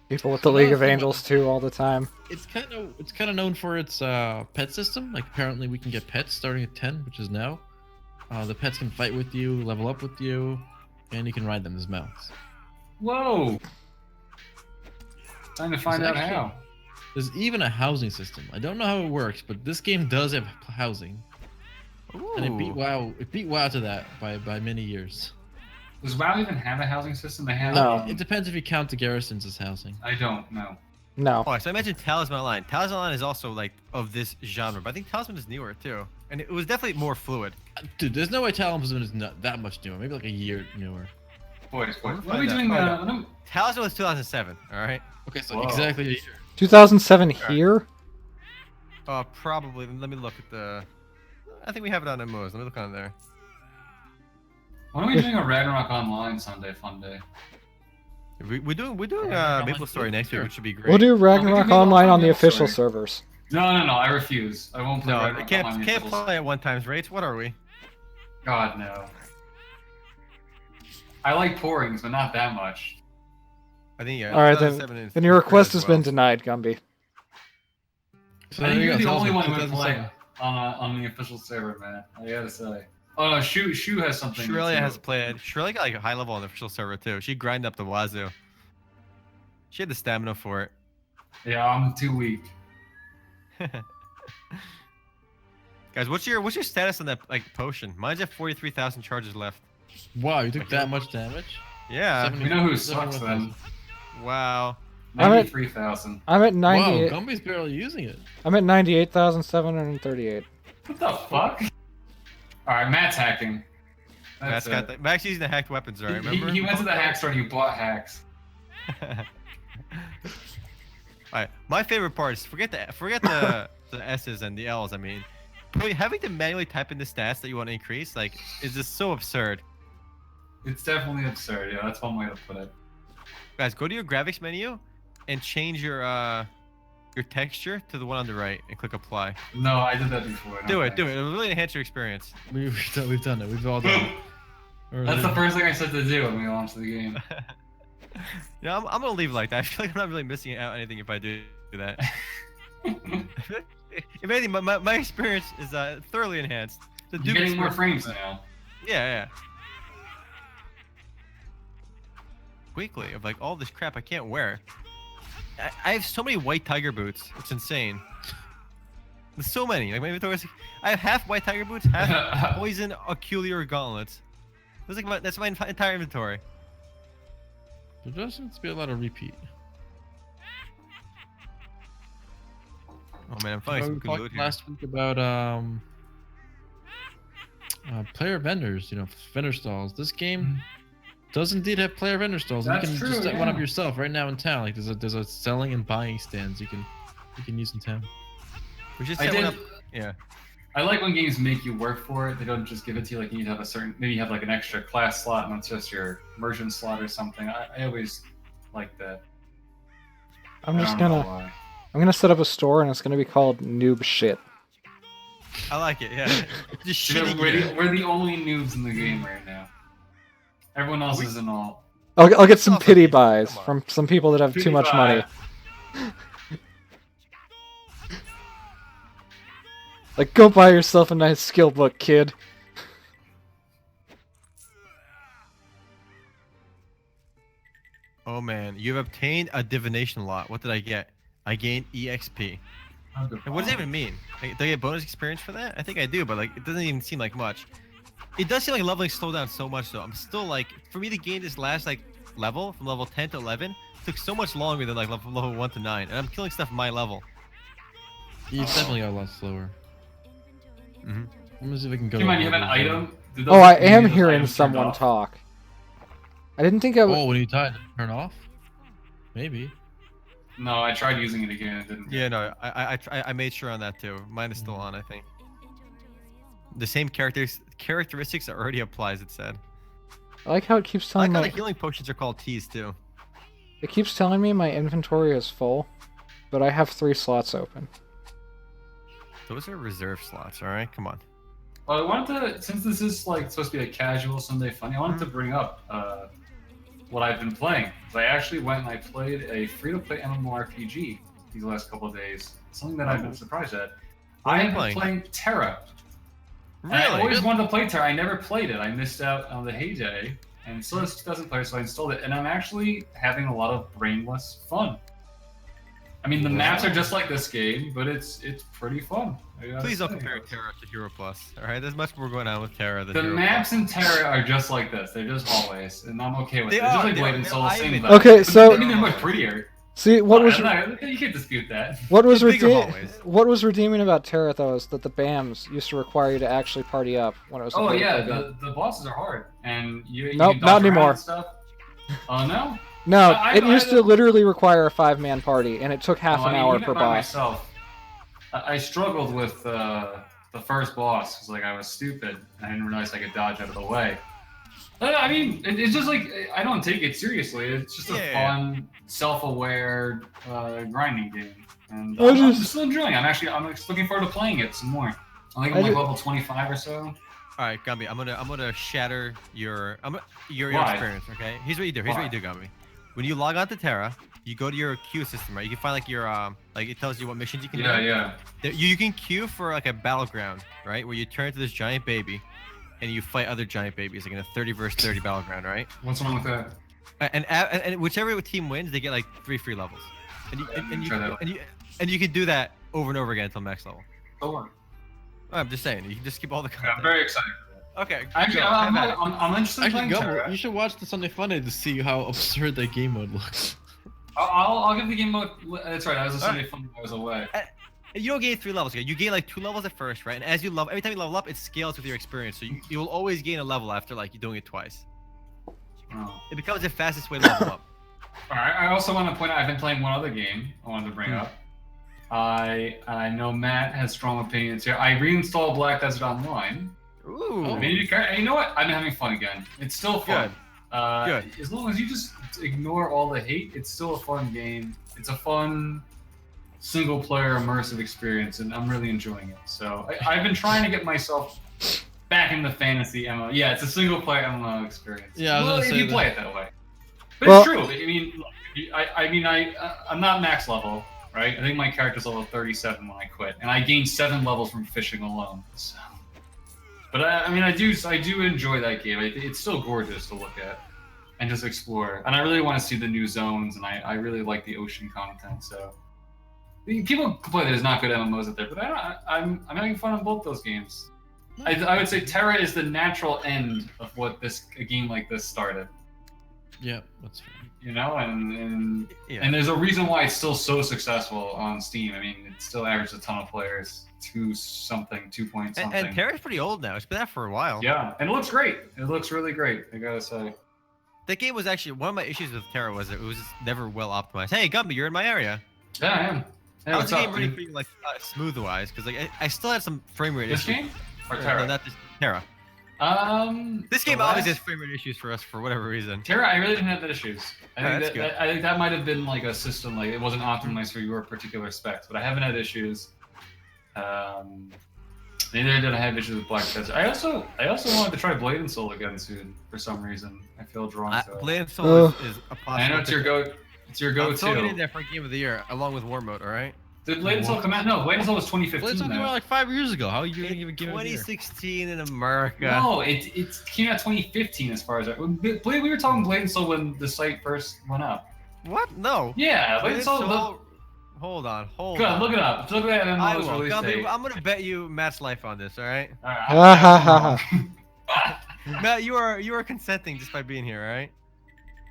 People with the League of Angels too all the time. It's kind of known for its pet system. Like, apparently we can get pets starting at 10, which is now. The pets can fight with you, level up with you, and you can ride them as mounts. Whoa! Time to find out how. There's even a housing system. I don't know how it works, but this game does have housing. Ooh. And it beat WoW. It beat WoW to that by many years. Does WoW even have a housing system? They have. No. It depends if you count the garrisons as housing. I don't know. No. Oh, so I mentioned Talisman Online. Talisman Online is also like of this genre, but I think Talisman is newer too, and it was definitely more fluid. Dude, there's no way Talisman is not that much newer. Maybe like a year newer. Boys, We'll what are we find doing? out. Talisman was 2007. All right. Okay, so Whoa. exactly a year. 2007 here? Probably. Let me look at the. I think we have it on MMOs. Let me look on there. When are we doing a Ragnarok Online Sunday Funday? We're doing MapleStory next week, which should be great. We'll do Ragnarok maybe I'll Online try on the official MapleStory. servers. No, I refuse. I won't play No, Ragnarok can't Online. can't play at one times rates. What are we? God, no. I like pourings, but not that much. I think yeah. All right, 2007 is then your good request as has well. been denied, Gumby. So I think there you you're go, the only Talisman, one who would 2007. play on the official server, man. I gotta say. Oh no, Shu has something. Shrelia too. has played. Shrelia got like a high level on the official server too. She grinded up the wazoo. She had the stamina for it. Yeah, I'm too weak. Guys, what's your status on that like potion? Mine's at 43,000 charges left. Wow, you took that much damage? Yeah. We know who sucks then. Wow. I'm at- 93,000. I'm at Wow, 98. Gumby's barely using it. I'm at 98,738. What the fuck? All right, Matt's hacking. That's Matt's using the hacked weapons, right? Remember? He went to the hack store and he bought hacks. Alright, my favorite part is forget the S's and the L's. I mean, having to manually type in the stats that you want to increase, like, is just so absurd. It's definitely absurd. Yeah, that's one way to put it. Guys, go to your graphics menu and change your texture to the one on the right and click apply. No, I did that before. Do No it. thanks. It'll really enhance your experience. We've done it. We've all done it. That's the first thing I said to do when we launched the game. Yeah, I'm gonna leave it like that. I feel like I'm not really missing out anything if I do that. If anything, my experience is thoroughly enhanced. The You're getting more experience- frames now. Yeah. Weekly of like all this crap I can't wear. I have so many white tiger boots. It's insane. There's so many. Like my inventory is, I have half white tiger boots, half poison ocular gauntlets. That's my entire inventory. There does seem to be a lot of repeat. Oh man, I'm finding some We good loot talked here. last week about player vendors, vendor stalls. This game does indeed have player vendor stalls, and you That's can true, just set one up yeah. yourself right now in town. Like there's a selling and buying stands you can use in town. We should I set one did. up. Yeah. I like when games make you work for it. They don't just give it to you. Like you need to have a certain, maybe you have like an extra class slot, and that's just your merchant slot or something. I always like that. I'm just I don't know gonna why. I'm gonna set up a store and it's gonna be called Noob Shit. I like it. Yeah. Just Dude, shitty we're, gear. the, we're the only noobs in the game right now. Everyone else is in all. I'll get some Also, pity come buys on. from some people that have too Pity much money. buy. Like, go buy yourself a nice skill book, kid. Oh man, you've obtained a divination lot. What did I get? I gained EXP. And what does that even mean? Like, do I get bonus experience for that? I think I do, but like it doesn't even seem like much. It does seem like leveling slowed down so much though. I'm still like, for me to gain this last like level from level 10 to 11 took so much longer than like level 1 to 9, and I'm killing stuff my level. You definitely got a lot slower. Mm-hmm. Let me see if I can go. Come to on, you have an levels. item? Did those Oh, I maybe am those hearing items turned someone off? talk. I didn't think I would. Oh, when you turn off? Maybe. No, I tried using it again. It didn't. Yeah, no, I made sure on that too. Mine is still on, I think. The same characteristics are already applies. It said. I like how it keeps I telling like how me. the healing potions are called T's too. It keeps telling me my inventory is full, but I have 3 slots open. Those are reserve slots. All right, come on. Well, I wanted to, since this is like supposed to be a casual Sunday Funday, I wanted to bring up what I've been playing. 'Cause I actually went and I played a free-to-play MMORPG these last couple of days. Something that I've been surprised at. What are I you have been playing? playing Terra. Really? And I always wanted to play Terra. I never played it. I missed out on the heyday, and it still has 2,000 players, so I installed it. And I'm actually having a lot of brainless fun. I mean, the maps are just like this game, but it's pretty fun. I gotta Please don't say. compare Terra to Hero Plus. All right, there's much more going on with Terra than The Hero maps Plus. in Terra are just like this. They're just hallways, and I'm okay with They it. It's just are, like they're- Blade and Soul, they're same island. level. Okay, But so- I mean, they're much prettier. See, what was you can't dispute that. what was Bigger hallways. what was redeeming about Terra though is that the BAMs used to require you to actually party up when it was. a Oh free-to-play yeah, game. the bosses are hard, and you Nope, can not dodge around anymore. and stuff. Oh no. No, I- it I- used to literally require a 5-man party, and it took half No, an I mean, hour even per by boss. myself, I struggled with the first boss because like I was stupid and I didn't realize I could dodge out of the way. I mean, it's just like I don't take it seriously. It's just a Yeah. fun, self-aware grinding game, and I I'm just- still enjoying it. I'm just looking forward to playing it some more. I think I I'm like ju- level 25 or so. All right, Gumby, I'm gonna shatter your your Why? experience. Okay, here's what you do. Here's Why? what you do, Gumby. When you log on to Terra, you go to your queue system, right? You can find like your like it tells you what missions you can Yeah, do. yeah. You can queue for like a battleground, right? Where you turn into this giant baby, and you fight other giant babies, like in a 30 versus 30 battleground, right? What's wrong with that? And whichever team wins, they get like 3 free levels, and you Yeah, and you try that. and you can do that over and over again until max level. Don't worry. I'm just saying, you can just skip all the Yeah, content. I'm very excited. Okay. Actually, go, I'm have at it. interested in Actually, playing Gumble, Terra. you should watch the Sunday Funday to see how absurd that game mode looks. I'll give the game mode. That's right. I was a Sunday fun. I was away. You don't gain 3 levels. Okay? You gain like 2 levels at first, right? And as you level, every time you level up, it scales with your experience. So you will always gain a level after like you're doing it twice. Oh. It becomes the fastest way to level up. All right. I also want to point out I've been playing one other game. I wanted to bring up. I know Matt has strong opinions here. I reinstalled Black Desert Online. Ooh. And you know what? I've been having fun again. It's still fun. Good. As long as you just ignore all the hate, it's still a fun game. It's a fun single-player immersive experience, and I'm really enjoying it. So I've been trying to get myself back into fantasy MMO. Yeah, it's a single-player MMO experience. Yeah, I was well, gonna if say you that. play it that way. But Well- it's true. I mean, look, I'm not max level, right? I think my character's level 37 when I quit, and I gained 7 levels from fishing alone. So. But I do enjoy that game. It's still gorgeous to look at and just explore. And I really want to see the new zones, and I really like the ocean content. So people complain there's not good MMOs out there, but I'm having fun on both those games. I would say Terra is the natural end of what a game like this started. Yeah, that's fair. You know, and Yeah. there's a reason why it's still so successful on Steam. I mean, it still averages a ton of players, 2 point something. And Terra's pretty old now. It's been out for a while. Yeah, and it looks great. It looks really great. I gotta say. That game was actually one of my issues with Terra was it was just never well optimized. Hey, Gumby, you're in my area. Yeah, I am. Hey, How's what's the up, game really dude? feeling like smooth wise? Because like I still had some frame rate This issues. game or No, Terra? not this Terra. This game always has frame rate issues for us for whatever reason. Terra, I really didn't have that issues. I think good. I think that might have been like a system, like it wasn't optimized for your particular specs, but I haven't had issues. Neither did I have issues with Black Desert. I also wanted to try Blade and Soul again soon for some reason. I feel drawn to it. Blade and Soul is a possible. I know it's your go. It's your go-to. I'm throwing it in there for Game of the Year along with War Mode. All right. Did Blade and Soul come out? No, Blade and Soul was 2015. Blade and Soul came out like 5 years ago. How are you gonna give a Game of the Year? 2016 in America. No, it came out 2015 as far as Blade. We were talking Blade and Soul when the site first went up. What? No. Yeah, Blade and Soul. Hold on. Good, look it up. Look at that MMO's release date. I'm gonna bet you Matt's life on this. All right. All right. Matt, you are consenting just by being here, all right?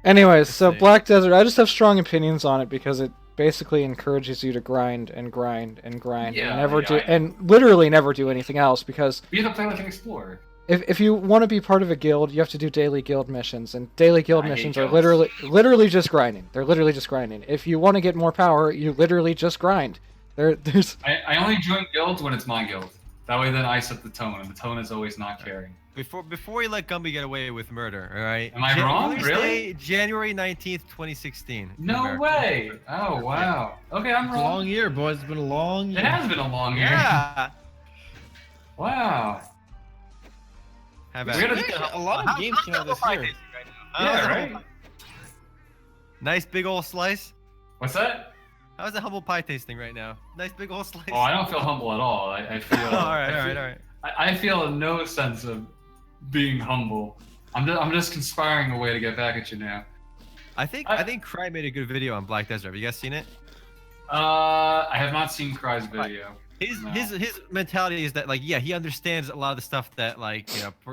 Anyways, so Black Desert, I just have strong opinions on it because it basically encourages you to grind and grind and grind and literally never do anything else because you have to play like an explorer. If you want to be part of a guild, you have to do daily guild missions, and daily guild missions are literally just grinding. They're literally just grinding. If you want to get more power, you literally just grind. I only join guilds when it's my guild. That way, then I set the tone, and the tone is always not caring. Before you let Gumby get away with murder, all right? Am I wrong? Really? January 19th, 2016. No way! Oh wow. Okay, I'm wrong. It's a long year, boys. It's been a long year. It has been a long year. Yeah. Wow. A lot of games came out this year. Yeah, right. Nice big old slice. What's that? How's the humble pie tasting right now? Nice big old slice. Oh, I don't feel humble at all. I feel. all right. I feel no sense of being humble. I'm just conspiring a way to get back at you now. I think Cry made a good video on Black Desert. Have you guys seen it? I have not seen Cry's video. His mentality is that like he understands a lot of the stuff that like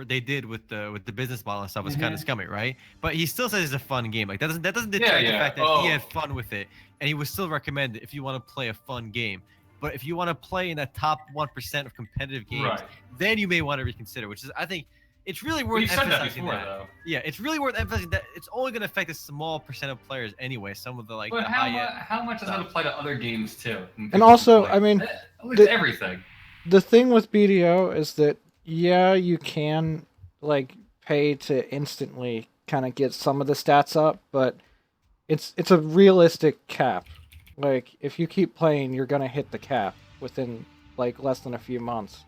they did with the business model and stuff was kind of scummy, right? But he still says it's a fun game. Like that doesn't detract the fact that he had fun with it, and he would still recommend it if you want to play a fun game. But if you want to play in that top 1% of competitive games, then you may want to reconsider. Which is, I think, it's really worth emphasizing that. Though. Yeah, it's really worth emphasizing that it's only going to affect a small percent of players anyway. Some of the like. But the how much does that apply to other games too? And also, I mean, everything. The thing with BDO is that you can like pay to instantly kind of get some of the stats up, but it's a realistic cap. Like if you keep playing, you're gonna hit the cap within like less than a few months.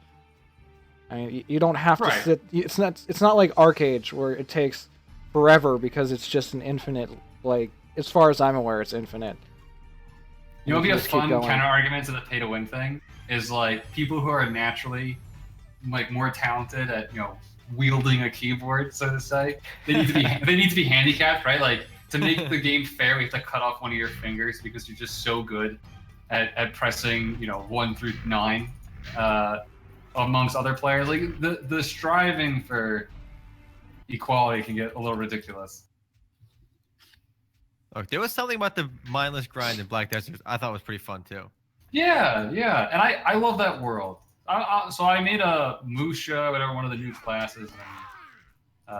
I mean, you don't have to sit. It's not like Arcade where it takes forever because it's just an infinite. Like as far as I'm aware, it's infinite. You know, what would be a fun counter argument to the pay to win thing is like people who are naturally like more talented at wielding a keyboard, so to say. They need to be handicapped, right? Like to make the game fair, we have to cut off one of your fingers because you're just so good at pressing 1 through 9. Amongst other players, like the striving for equality can get a little ridiculous. Look, there was something about the mindless grind in Black Desert I thought was pretty fun too. Yeah, and I love that world. So I made a Musha, whatever, one of the new classes, and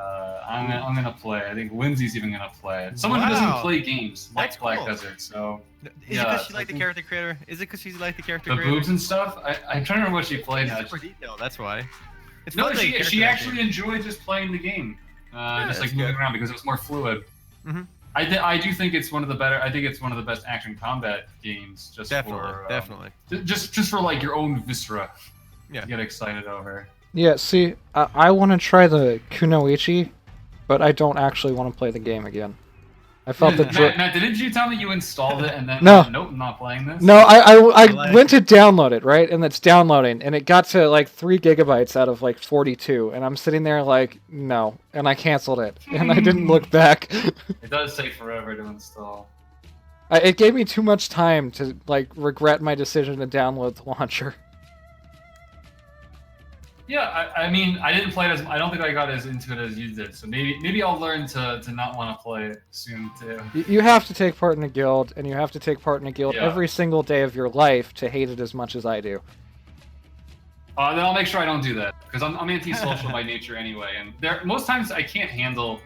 I'm gonna play. I think Lindsay's even gonna play it. Someone who doesn't play games like Black Desert, so. Is it because she liked the character creator? Is it because she liked the character creator? The boobs and stuff? I'm trying to remember what she played now. Super detailed, that's why. It's no, she actually enjoyed just playing the game. Just like moving around because it was more fluid. Mm-hmm. I do think it's one of the better. I think it's one of the best action combat games. Definitely. Just for like your own viscera. Yeah. Get excited over. Yeah. See, I want to try the Kunoichi, but I don't actually want to play the game again. I felt Matt, didn't you tell me you installed it and then nope, I'm not playing this? No, I went to download it, right? And it's downloading, and it got to like 3 gigabytes out of like 42, and I'm sitting there like, no, and I canceled it, and I didn't look back. It does take forever to install. It gave me too much time to like regret my decision to download the launcher. Yeah, I mean, I didn't play it I don't think I got as into it as you did. So maybe I'll learn to not want to play it soon too. You have to take part in a guild, and you have to take part in a guild every single day of your life to hate it as much as I do. Then I'll make sure I don't do that because I'm antisocial by nature anyway, and most times I can't handle. All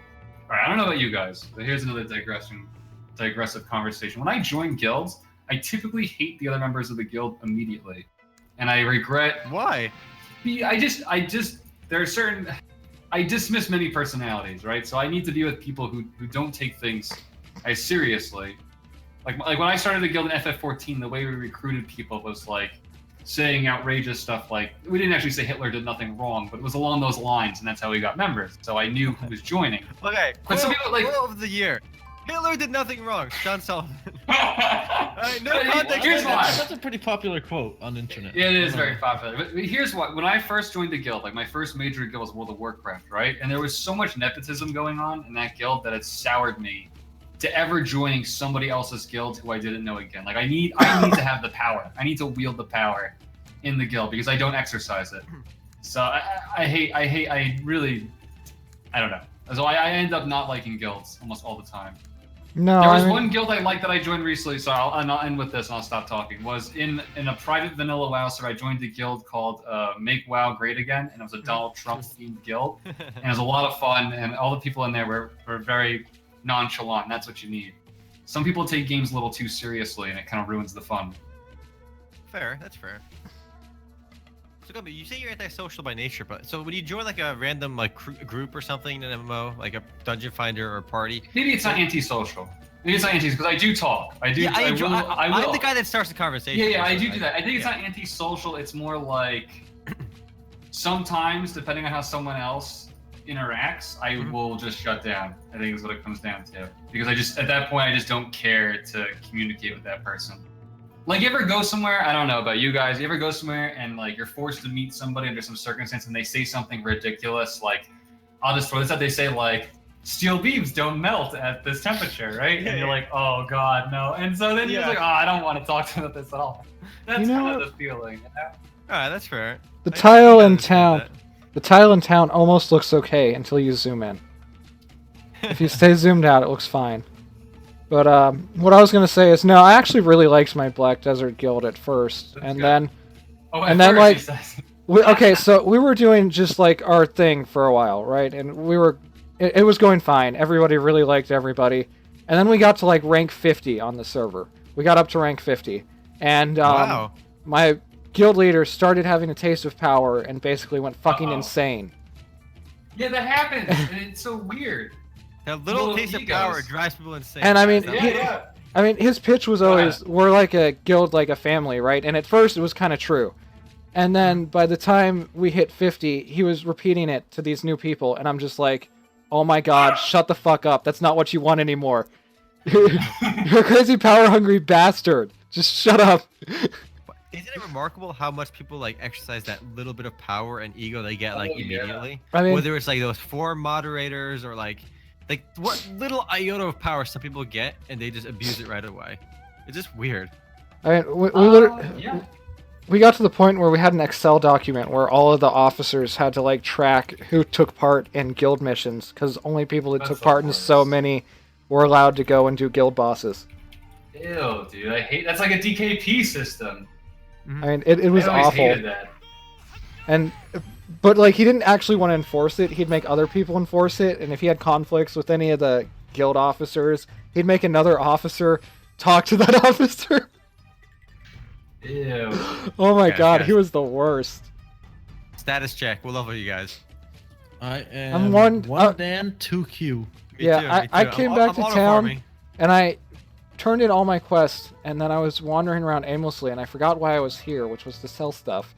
right, I don't know about you guys, but here's another digressive conversation. When I join guilds, I typically hate the other members of the guild immediately, and I regret why. I just there are certain I dismiss many personalities, right? So I need to be with people who don't take things as seriously. Like when I started the guild in FF14, the way we recruited people was like saying outrageous stuff like, we didn't actually say Hitler did nothing wrong, but it was along those lines, and that's how we got members. So I knew who was joining. Okay, But some people like quote of the year. Hitler did nothing wrong. Sean Sullivan. Alright, no context. Here's why. That's a pretty popular quote on the internet. Yeah, it is very popular. But here's what: when I first joined the guild, like my first major guild was World of Warcraft, right? And there was so much nepotism going on in that guild that it soured me to ever joining somebody else's guild who I didn't know again. Like I need to have the power. I need to wield the power in the guild because I don't exercise it. So I really don't know. So I end up not liking guilds almost all the time. No, There was I mean, one guild I liked that I joined recently, so I'll end with this and I'll stop talking. Was in a private vanilla WoW server, I joined a guild called Make WoW Great Again, and it was a Donald Trump themed guild, and it was a lot of fun, and all the people in there were very nonchalant, and that's what you need. Some people take games a little too seriously, and it kind of ruins the fun. Fair, that's fair. So Gumby, you say you're antisocial by nature, but so when you join like a random like group or something in an MMO, like a dungeon finder or party. Maybe it's not antisocial. Maybe it's not antisocial because I do talk. I do. Yeah, I will. I'm the guy that starts the conversation. Yeah, I so do that. I think it's not antisocial. It's more like sometimes, depending on how someone else interacts, I will just shut down. I think is what it comes down to. Because I just, at that point, I just don't care to communicate with that person. Like, you ever go somewhere, I don't know about you guys, you ever go somewhere and, like, you're forced to meet somebody under some circumstance and they say something ridiculous, like, I'll just throw this out, they say, like, steel beams don't melt at this temperature, right? And you're like, oh, God, no. And so then you're like, oh, I don't want to talk to them about this at all. That's kind of the feeling, you know? Alright, that's fair. the tile in town. The tile in town almost looks okay until you zoom in. If you stay zoomed out, it looks fine. But what I was gonna say is, no, I actually really liked my Black Desert Guild at first, That's and good. then, Oh, then like, he says. okay, so we were doing just like our thing for a while, right? And we were, it was going fine. Everybody really liked everybody, and then we got to like rank 50 on the server. We got up to rank 50, and Wow. my guild leader started having a taste of power and basically went fucking Uh-oh. insane. Yeah, that happens, and it's so weird. That little Little taste of egos. power drives people insane. And I mean, That's Yeah, not- yeah. his pitch was always, we're like a guild, like a family, right? And at first it was kind of true. And then by the time we hit 50, he was repeating it to these new people. And I'm just like, oh my God, shut the fuck up. That's not what you want anymore. You're a crazy power hungry bastard. Just shut up. Isn't it remarkable how much people like exercise that little bit of power and ego they get like Oh, yeah. immediately? I mean, Whether it's like those forum moderators or like what little iota of power some people get and they just abuse it right away. It's just weird. I mean, Yeah. we got to the point where we had an Excel document where all of the officers had to like track who took part in guild missions, because only people that That's took the part in worst. so many were allowed to go and do guild bosses. Ew, dude, I hate. That's like a DKP system. I mean, it was I always awful. hated that. And but like he didn't actually want to enforce it. He'd make other people enforce it, and if he had conflicts with any of the guild officers, he'd make another officer talk to that officer. Ew. Oh my Guys, God, guys. he was the worst. Status check. We'll love you guys. I am one- Dan 2Q. Me Yeah, too, I- me I too. came I'm back to auto town. farming. And I turned in all my quests, and then I was wandering around aimlessly, and I forgot why I was here, which was to sell stuff.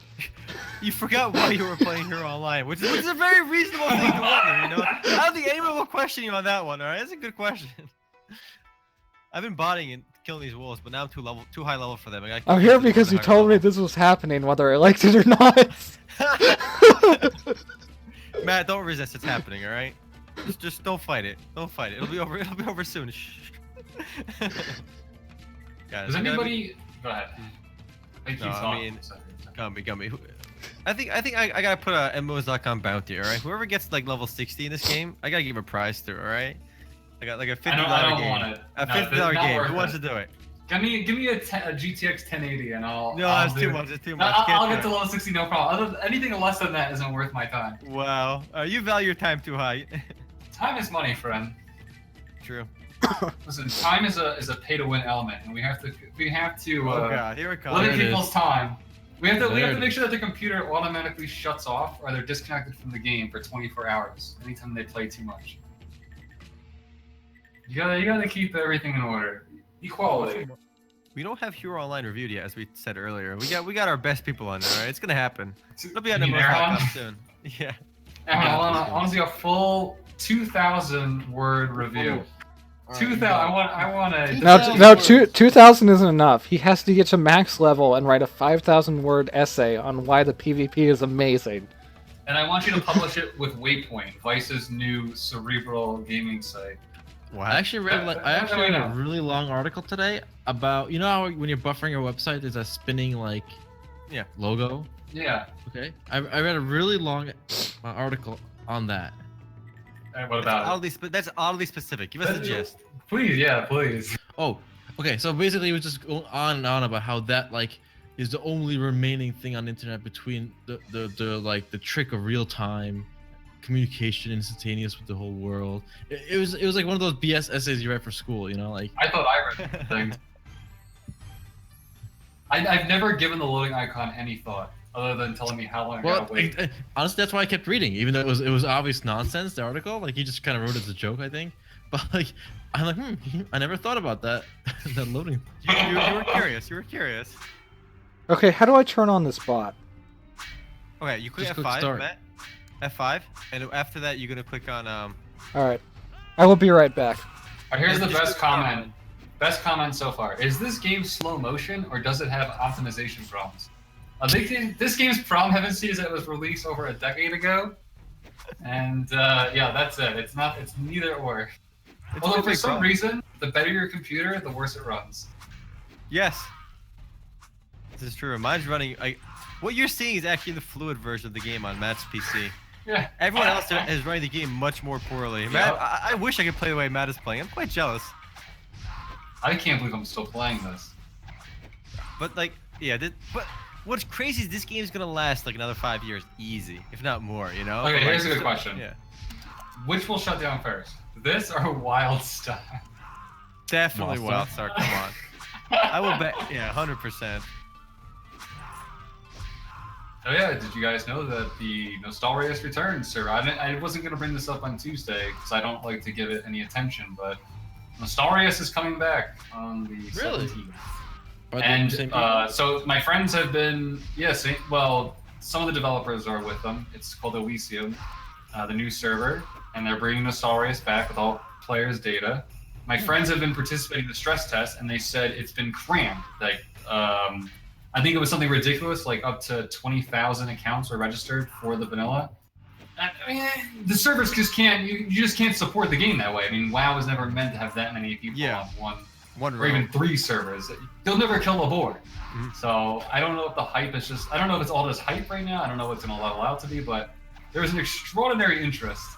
You forgot why you were playing here online, which is a very reasonable thing to wonder, you know? I don't think anyone will question you on that one, alright? That's a good question. I've been botting and killing these wolves, but now I'm too high level for them. I gotta keep I'm here them to because the you higher told me level. this was happening, whether I liked it or not. Matt, don't resist. It's happening, alright? Just don't fight it. Don't fight it. It'll be over. It'll be over soon. Shh. Guys, Does anybody? Go ahead. I keep No, I talking. mean- Sorry. Gummy. I think I gotta put a MMOs.com bounty, alright? Whoever gets like level 60 in this game, I gotta give a prize to, alright? I got like a $50 I don't game. want it. A No, $50 not game. worth Who wants it. to do it? Give me a GTX 1080 and I'll. No, I'll that's do too it. much. It's too No, much. I'll Can't get to do level 60, no problem. Anything less than that isn't worth my time. it. Wow. You value your time too high. Time is money, friend. True. Listen, time is a pay to win element, and we have to Oh limit god, here it comes. It is. people's time. We have to There it make is. sure that the computer automatically shuts off or they're disconnected from the game for 24 hours anytime they play too much. You gotta keep everything in order. Equality. We don't have Hero Online reviewed yet, as we said earlier. We got our best people on there. All right, it's gonna happen. It'll be on You mean Erhan? MMOs.com soon. Yeah. I want to see a full 2,000 word review. 2,000. I want to. No, 2,000 no, words. 2,000 isn't enough. He has to get to max level and write a 5,000 word essay on why the PvP is amazing. And I want you to publish it with Waypoint, Vice's new cerebral gaming site. What? I actually read a really long article today about how when you're buffering your website, there's a spinning logo. Yeah. Okay, I read a really long article on that. And what about it? That's oddly specific. Give us the gist. Please, yeah, please. Oh, okay. So basically, it was just going on and on about how that is the only remaining thing on the internet between the trick of real time communication, instantaneous with the whole world. It was like one of those BS essays you read for school. I thought I read the thing. I've never given the loading icon any thought, other than telling me how long I gotta wait. Honestly, that's why I kept reading, even though it was obvious nonsense. The article, he just kind of wrote it as a joke, I think. But I'm like, I never thought about that. That loading. You were curious. You were curious. Okay, how do I turn on this bot? Okay, you click Just click F5, start. Matt. F5, and after that, you're gonna click on Alright. I will be right back. Alright, here's the and just best click comment. on- Best comment so far. Is this game slow motion or does it have optimization problems? This game's problem, heaven sees, it was released over a decade ago. And yeah, that's it. It's neither or. It's Although a for big some problem. reason, the better your computer, the worse it runs. Yes. This is true. Mine's running. What you're seeing is actually the fluid version of the game on Matt's PC. Yeah. Everyone else is running the game much more poorly. Yeah. Matt, I wish I could play the way Matt is playing. I'm quite jealous. I can't believe I'm still playing this. But but what's crazy is this game's gonna last like another 5 years, easy, if not more. Okay, But, here's a good question. Yeah. Which will shut down first? This or Wild Star? Definitely Monster. WildStar. Come on. I will bet. Yeah, 100%. Oh yeah, did you guys know that the Nostalrius returns, sir? I wasn't gonna bring this up on Tuesday because I don't like to give it any attention, but Nostalrius is coming back on the Really? 17th. Are they And the same people? so my friends have been, some of the developers are with them. It's called Elysium, the new server, and they're bringing Nostalrius back with all players' data. My friends have been participating in the stress test, and they said it's been crammed. I think it was something ridiculous, like up to 20,000 accounts were registered for the vanilla. I mean, the servers just can't. You just can't support the game that way. I mean, WoW was never meant to have that many people Yeah. on One or even row. 3 servers. They'll never kill a board. Mhm. So I don't know if the hype is just. I don't know if it's all just hype right now. I don't know what's going to level out to be, but there is an extraordinary interest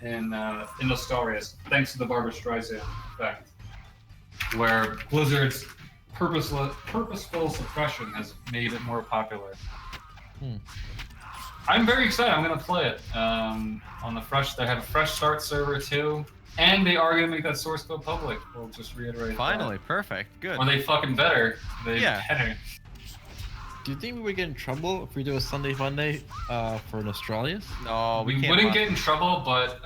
in Nostalrius, thanks to the Barbra Streisand effect, where Blizzard's purposeful suppression has made it more popular. I'm very excited. I'm going to play it on the fresh. They have a fresh start server too, and they are going to make that source code public. We'll just reiterate. Finally, perfect. Good. That. Or they fucking better. They Yeah. better. Do you think we would get in trouble if we do a Sunday Funday for Nostalrius? No, We can't. wouldn't get in trouble, but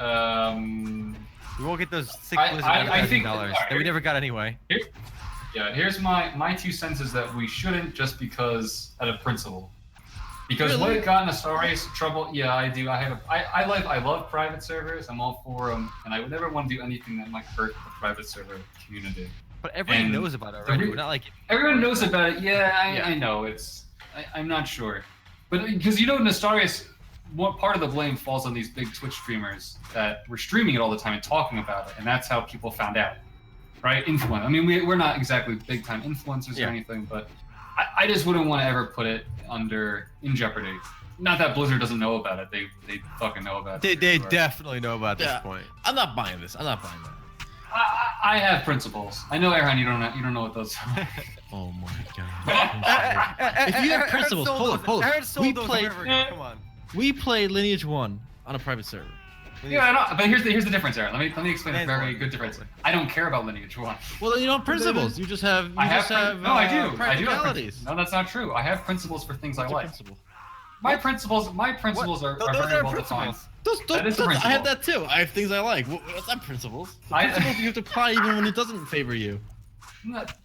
We won't get those sick I- Blizzard I advertising think- dollars alright. that we never got anyway. yeah. Here's my 2 cents is that we shouldn't just because out of principle. Because Really? what got Nostalrius trouble? Yeah, I do. I love private servers. I'm all for them, and I would never want to do anything that might hurt the private server community. But everyone And knows about it already. We're not like. Everyone knows about it. Yeah, Yeah. I know. I'm not sure, but because Nostalrius, what part of the blame falls on these big Twitch streamers that were streaming it all the time and talking about it, and that's how people found out, right? Influence. I mean, we're not exactly big time influencers Yeah. or anything, but I just wouldn't want to ever put it in jeopardy. Not that Blizzard doesn't know about it. They fucking know about it. They for sure. definitely know about this Yeah. point. I'm not buying this. I'm not buying that. I have principles. I know, Erhan, you don't know what those are. Oh my god. If you have principles, hold on. Aaron sold We those played- forever ago. Come on. We play Lineage 1 on a private server. Yeah, I know, but here's the difference, Aaron. Let me explain a very good difference. I don't care about lineage one. Well, you don't have principles. You just have. No, I do. I do have practicalities. no, that's not true. I have principles for things What's I your like. principle? My principles are very well defined. That is a I principle. have that too. I have things I like. What's that principles? I- Principles you have to apply even when it doesn't favor you. Not-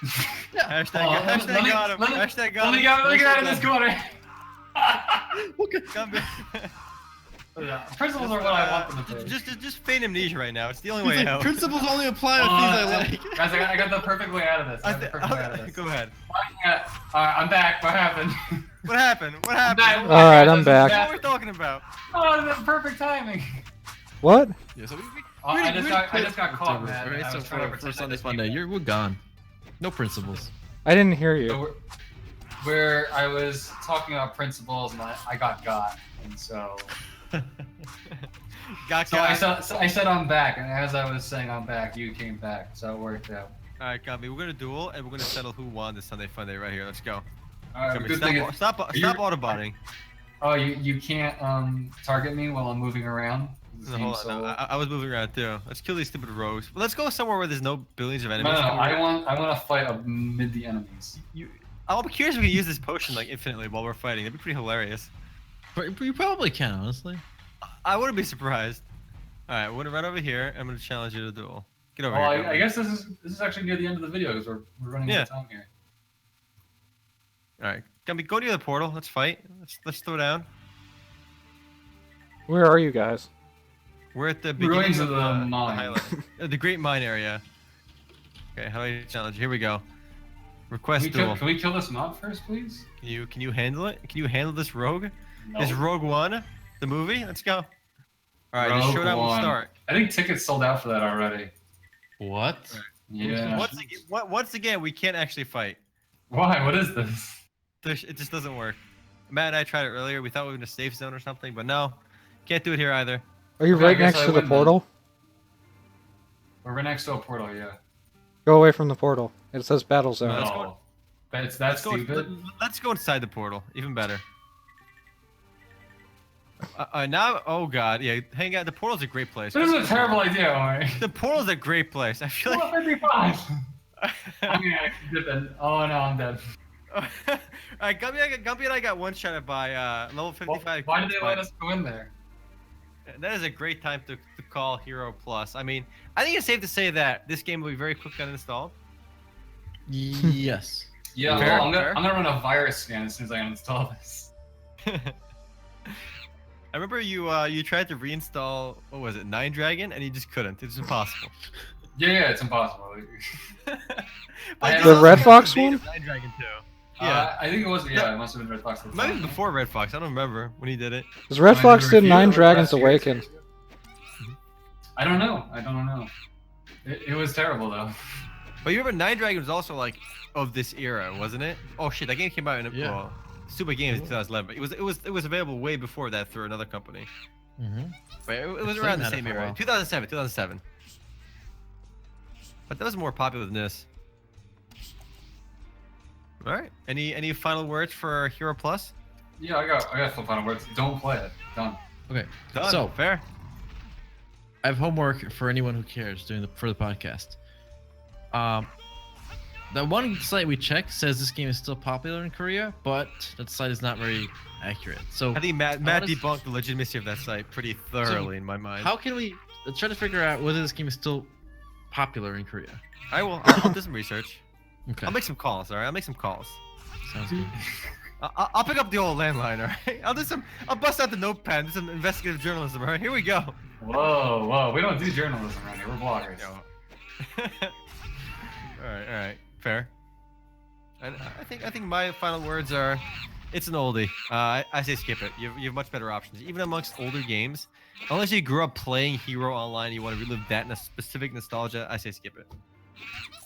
Hashtag got him. Hashtag got him. Let me get out of this corner. Okay. Principles are what I want them to be. Just feign amnesia right now. It's the only way out. Principles only apply to things I like. Guys, I got the perfect way out of this. Go ahead. I'm back. What happened? What happened? What happened? back. Alright, I'm back. What are we talking about? Oh, that's perfect timing. What? Yeah, so I just got caught, man. Alright, I so was trying to for pretend Sunday I Funday, we're gone. No principles. I didn't hear you. So where I was talking about principles and I got, and so Got I said I'm back, and as I was saying I'm back, you came back, so it worked out. Alright, Gumby, we're gonna duel and we're gonna settle who won the Sunday Funday right here. Let's go. Alright, Gumby, good thing it, stop autobotting. oh, you can't target me while I'm moving around. No, hold on. No, I was moving around too. Let's kill these stupid rogues. Well, let's go somewhere where there's no billions of enemies. No, I want to fight amid the enemies. I'll be curious if we can use this potion like infinitely while we're fighting. That'd be pretty hilarious. But you probably can, honestly. I wouldn't be surprised. Alright, we're gonna run over here. I'm gonna challenge you to duel. Get over Well, here. I guess this is actually near the end of the video because we're running out of time here. Alright, Gumby, go near the portal. Let's fight. Let's throw down. Where are you guys? We're at the We're going beginning to of the mine. highlight. The Great Mine area. Okay, how do I challenge? Here we go. Request duel. Can we kill this mob first, please? Can you handle it? Can you handle this rogue? No. Is Rogue One the movie? Let's go. All right, the Rogue showdown will One. start. I think tickets sold out for that already. What? Yeah. Once again, we can't actually fight. Why? What is this? It just doesn't work. Matt and I tried it earlier. We thought we were in a safe zone or something, but no, can't do it here either. Are you Okay, I right guess next I to the win then. portal? We're right next to a portal, yeah. Go away from the portal. It says battle zone. let's No. go- That's that Let's go, stupid. let's go inside the portal. Even better. Now, oh god, yeah. Hang out. The portal's a great place. This is a terrible idea, Omer. The portal's a great place. I feel like. 55. I'm gonna actually dip in. Oh no, I'm dead. Alright, Gumpy and I got one shot at by level 55. Why did they let us go in there? That is a great time to call Hero Plus. I mean, I think it's safe to say that this game will be very quick uninstalled. Yes. Yeah, Fair, well, fair. I'm gonna run a virus scan as soon as I uninstall this. I remember you tried to reinstall, what was it, Nine Dragon, and you just couldn't. It's impossible. Yeah, it's impossible. The Red Fox one? Nine Dragon too. I think it was. Yeah, it must have been Red Fox. At the Might have time. been before Red Fox. I don't remember when he did it. Because Red When Fox the did review 9 of Dragons last year- Awaken. I don't know. It was terrible though. But you remember Nine Dragon was also like of this era, wasn't it? Oh shit, that game came out in Yeah. well, Super Games in 2011. But it was available way before that through another company. Mm-hmm. But it was Flame around the had it same for a era. while. 2007. But that was more popular than this. All right. Any final words for Hero Plus? Yeah, I got some final words. Don't play it. Done. Okay. Done. So Fair. I have homework for anyone who cares for the podcast. The one site we checked says this game is still popular in Korea, but that site is not very accurate. So I think Matt honest- debunked the legitimacy of that site pretty thoroughly in my mind. how can we try to figure out whether this game is still popular in Korea? I'll do some research. Okay. I'll make some calls. All right. I'll make some calls. Sounds good. I'll pick up the old landline. All right. I'll bust out the notepad and do some investigative journalism. All right. Here we go. Whoa. We don't do journalism around here. We're bloggers. All right. Fair. And I think my final words are, it's an oldie. I say skip it. You have much better options, even amongst older games. Unless you grew up playing Hero Online, you want to relive that specific nostalgia. I say skip it.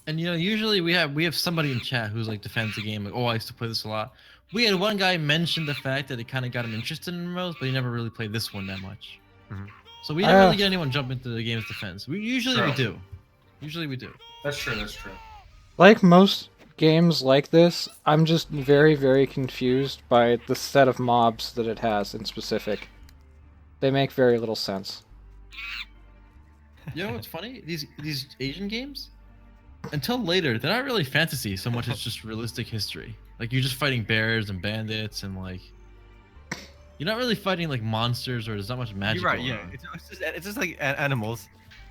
And usually we have somebody in chat who's like defends the game, like, oh, I used to play this a lot. We had one guy mention the fact that it kind of got him interested in MMOs, but he never really played this one that much. Mhm. So we didn't really get anyone jump into the game's defense. Usually we True. do. Usually we do. That's true. Like most games like this, I'm just very, very confused by the set of mobs that it has in specific. They make very little sense. You know what's funny? These Asian games, until later, they're not really fantasy so much as just realistic history. Like you're just fighting bears and bandits and like you're not really fighting like monsters or there's not much magic. You're right. going Yeah, on. it's just like animals.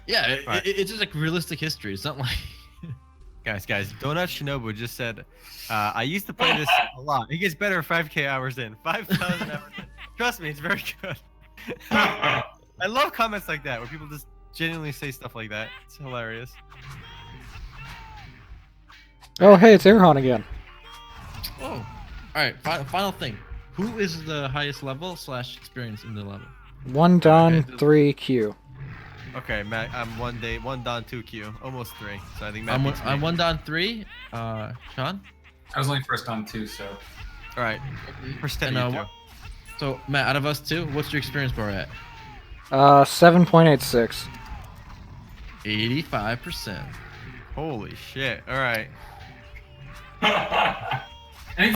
Yeah, Right. it's just like realistic history. It's not like Guys, Donut Shinobu just said, I used to play this a lot. He gets better 5K hours in. 5,000 hours in. Trust me, it's very good. I love comments like that where people just genuinely say stuff like that. It's hilarious. Oh, hey, it's Erhan again. oh. All right, final thing. Who is the highest level / experience in the level? 1 Don, Okay. 3 Q. Okay, Matt, I'm 1 Don 2Q, almost 3. So I think Matt I'm beats me. I'm 1 down 3. Sean. I was only first on 2, so All right, percent And, you two. So Matt, out of us two, what's your experience bar at? 7.86. 85%. Holy shit! All right.